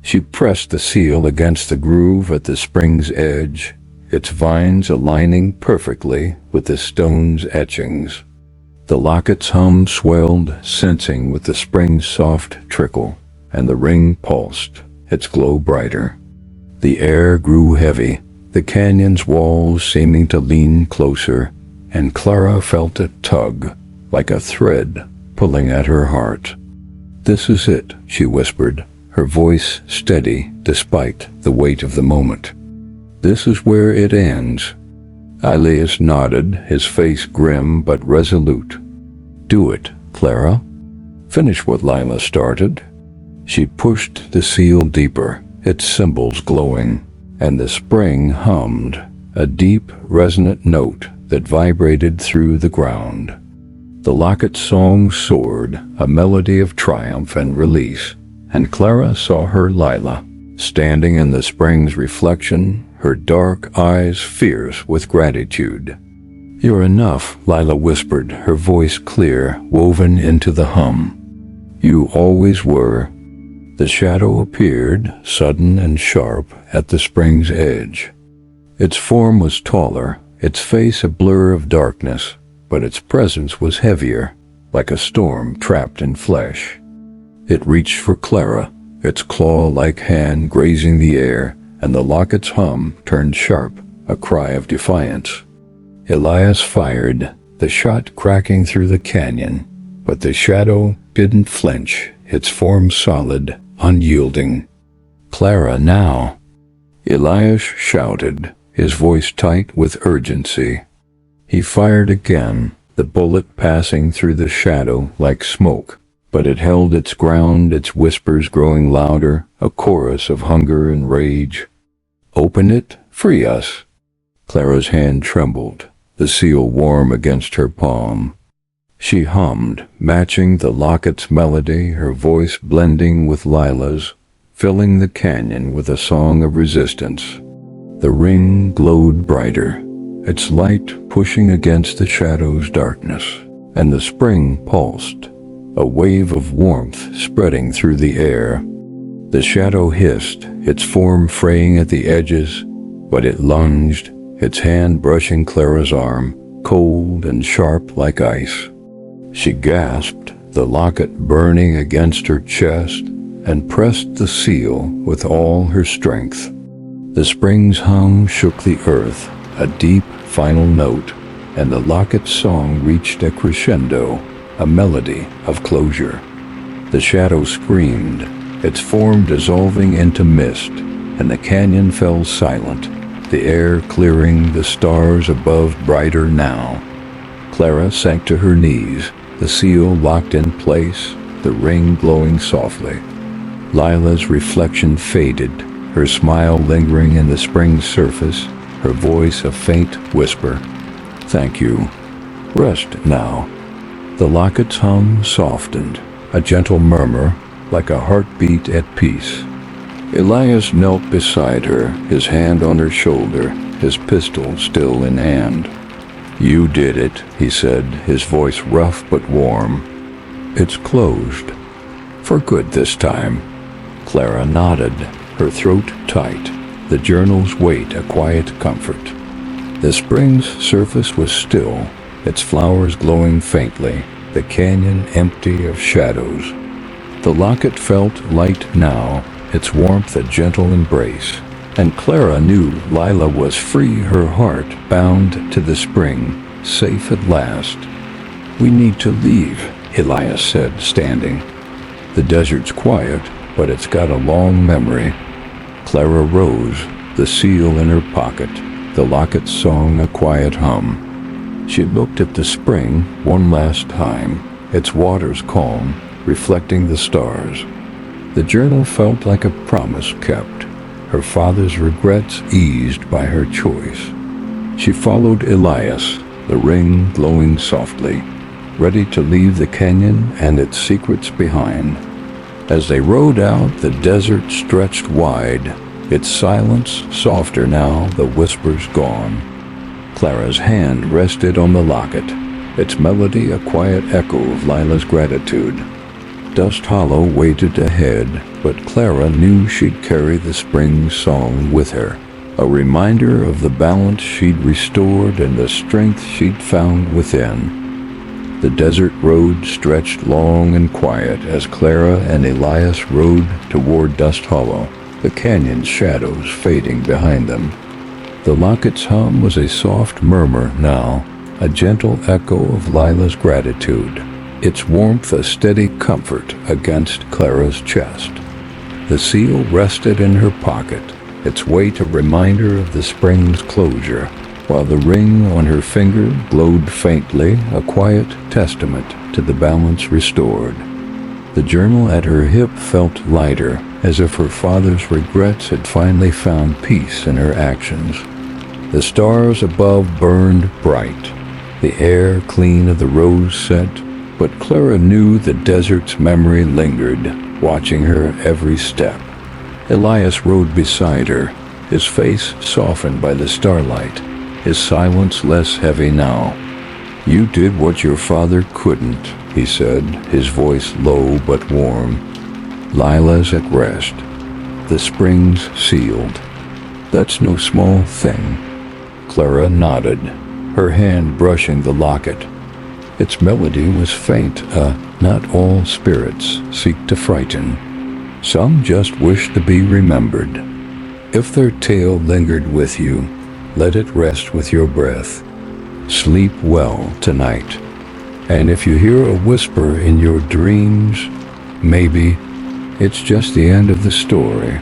She pressed the seal against the groove at the spring's edge, its vines aligning perfectly with the stone's etchings. The locket's hum swelled, sensing with the spring's soft trickle, and the ring pulsed, its glow brighter. The air grew heavy, the canyon's walls seeming to lean closer, and Clara felt a tug, like a thread pulling at her heart. "This is it," she whispered, her voice steady despite the weight of the moment. "This is where it ends." Elias nodded, his face grim but resolute. "Do it, Clara. Finish what Lila started." She pushed the seal deeper, its symbols glowing, and the spring hummed, a deep, resonant note that vibrated through the ground. The locket's song soared, a melody of triumph and release, and Clara saw her Lila, standing in the spring's reflection, her dark eyes fierce with gratitude. "You're enough," Lila whispered, her voice clear, woven into the hum. "You always were." The shadow appeared, sudden and sharp, at the spring's edge. Its form was taller, its face a blur of darkness, but its presence was heavier, like a storm trapped in flesh. It reached for Clara, its claw-like hand grazing the air, and the locket's hum turned sharp, a cry of defiance. Elias fired, the shot cracking through the canyon, but the shadow didn't flinch, its form solid, unyielding. "Clara now!" Elias shouted, his voice tight with urgency. He fired again, the bullet passing through the shadow like smoke, but it held its ground, its whispers growing louder, a chorus of hunger and rage. "Open it, free us." Clara's hand trembled, the seal warm against her palm. She hummed, matching the Locket's melody, her voice blending with Lila's, filling the canyon with a song of resistance. The ring glowed brighter, its light pushing against the shadow's darkness, and the spring pulsed, a wave of warmth spreading through the air. The shadow hissed, its form fraying at the edges, but it lunged, its hand brushing Clara's arm, cold and sharp like ice. She gasped, the locket burning against her chest, and pressed the seal with all her strength. The spring's hum shook the earth, a deep final note, and the locket's song reached a crescendo, a melody of closure. The shadow screamed, its form dissolving into mist, and the canyon fell silent, the air clearing, the stars above brighter now. Clara sank to her knees, the seal locked in place, the ring glowing softly. Lila's reflection faded, her smile lingering in the spring's surface, her voice a faint whisper. "Thank you. Rest now." The locket's hum softened, a gentle murmur, like a heartbeat at peace. Elias knelt beside her, his hand on her shoulder, his pistol still in hand. "You did it," he said, his voice rough but warm. "It's closed. For good this time." Clara nodded, her throat tight, the journal's weight a quiet comfort. The spring's surface was still, its flowers glowing faintly, the canyon empty of shadows. The locket felt light now, its warmth a gentle embrace, and Clara knew Lila was free, her heart bound to the spring, safe at last. "We need to leave," Elias said, standing. "The desert's quiet, but it's got a long memory." Clara rose, the seal in her pocket, the locket's song a quiet hum. She looked at the spring one last time, its waters calm, reflecting the stars. The journal felt like a promise kept, her father's regrets eased by her choice. She followed Elias, the ring glowing softly, ready to leave the canyon and its secrets behind. As they rode out, the desert stretched wide, its silence softer now, the whispers gone. Clara's hand rested on the locket, its melody a quiet echo of Lila's gratitude. Dusthollow waited ahead, but Clara knew she'd carry the spring song with her, a reminder of the balance she'd restored and the strength she'd found within. The desert road stretched long and quiet as Clara and Elias rode toward Dusthollow, the canyon's shadows fading behind them. The locket's hum was a soft murmur now, a gentle echo of Lila's gratitude, its warmth a steady comfort against Clara's chest. The seal rested in her pocket, its weight a reminder of the spring's closure, while the ring on her finger glowed faintly, a quiet testament to the balance restored. The journal at her hip felt lighter, as if her father's regrets had finally found peace in her actions. The stars above burned bright, the air clean of the rose scent, but Clara knew the desert's memory lingered, watching her every step. Elias rode beside her, his face softened by the starlight, his silence less heavy now. "You did what your father couldn't," he said, his voice low but warm. "Lila's at rest. The spring's sealed. That's no small thing." Clara nodded, her hand brushing the locket. Its melody was faint, not all spirits seek to frighten. Some just wish to be remembered. If their tale lingered with you, let it rest with your breath. Sleep well tonight. And if you hear a whisper in your dreams, maybe it's just the end of the story.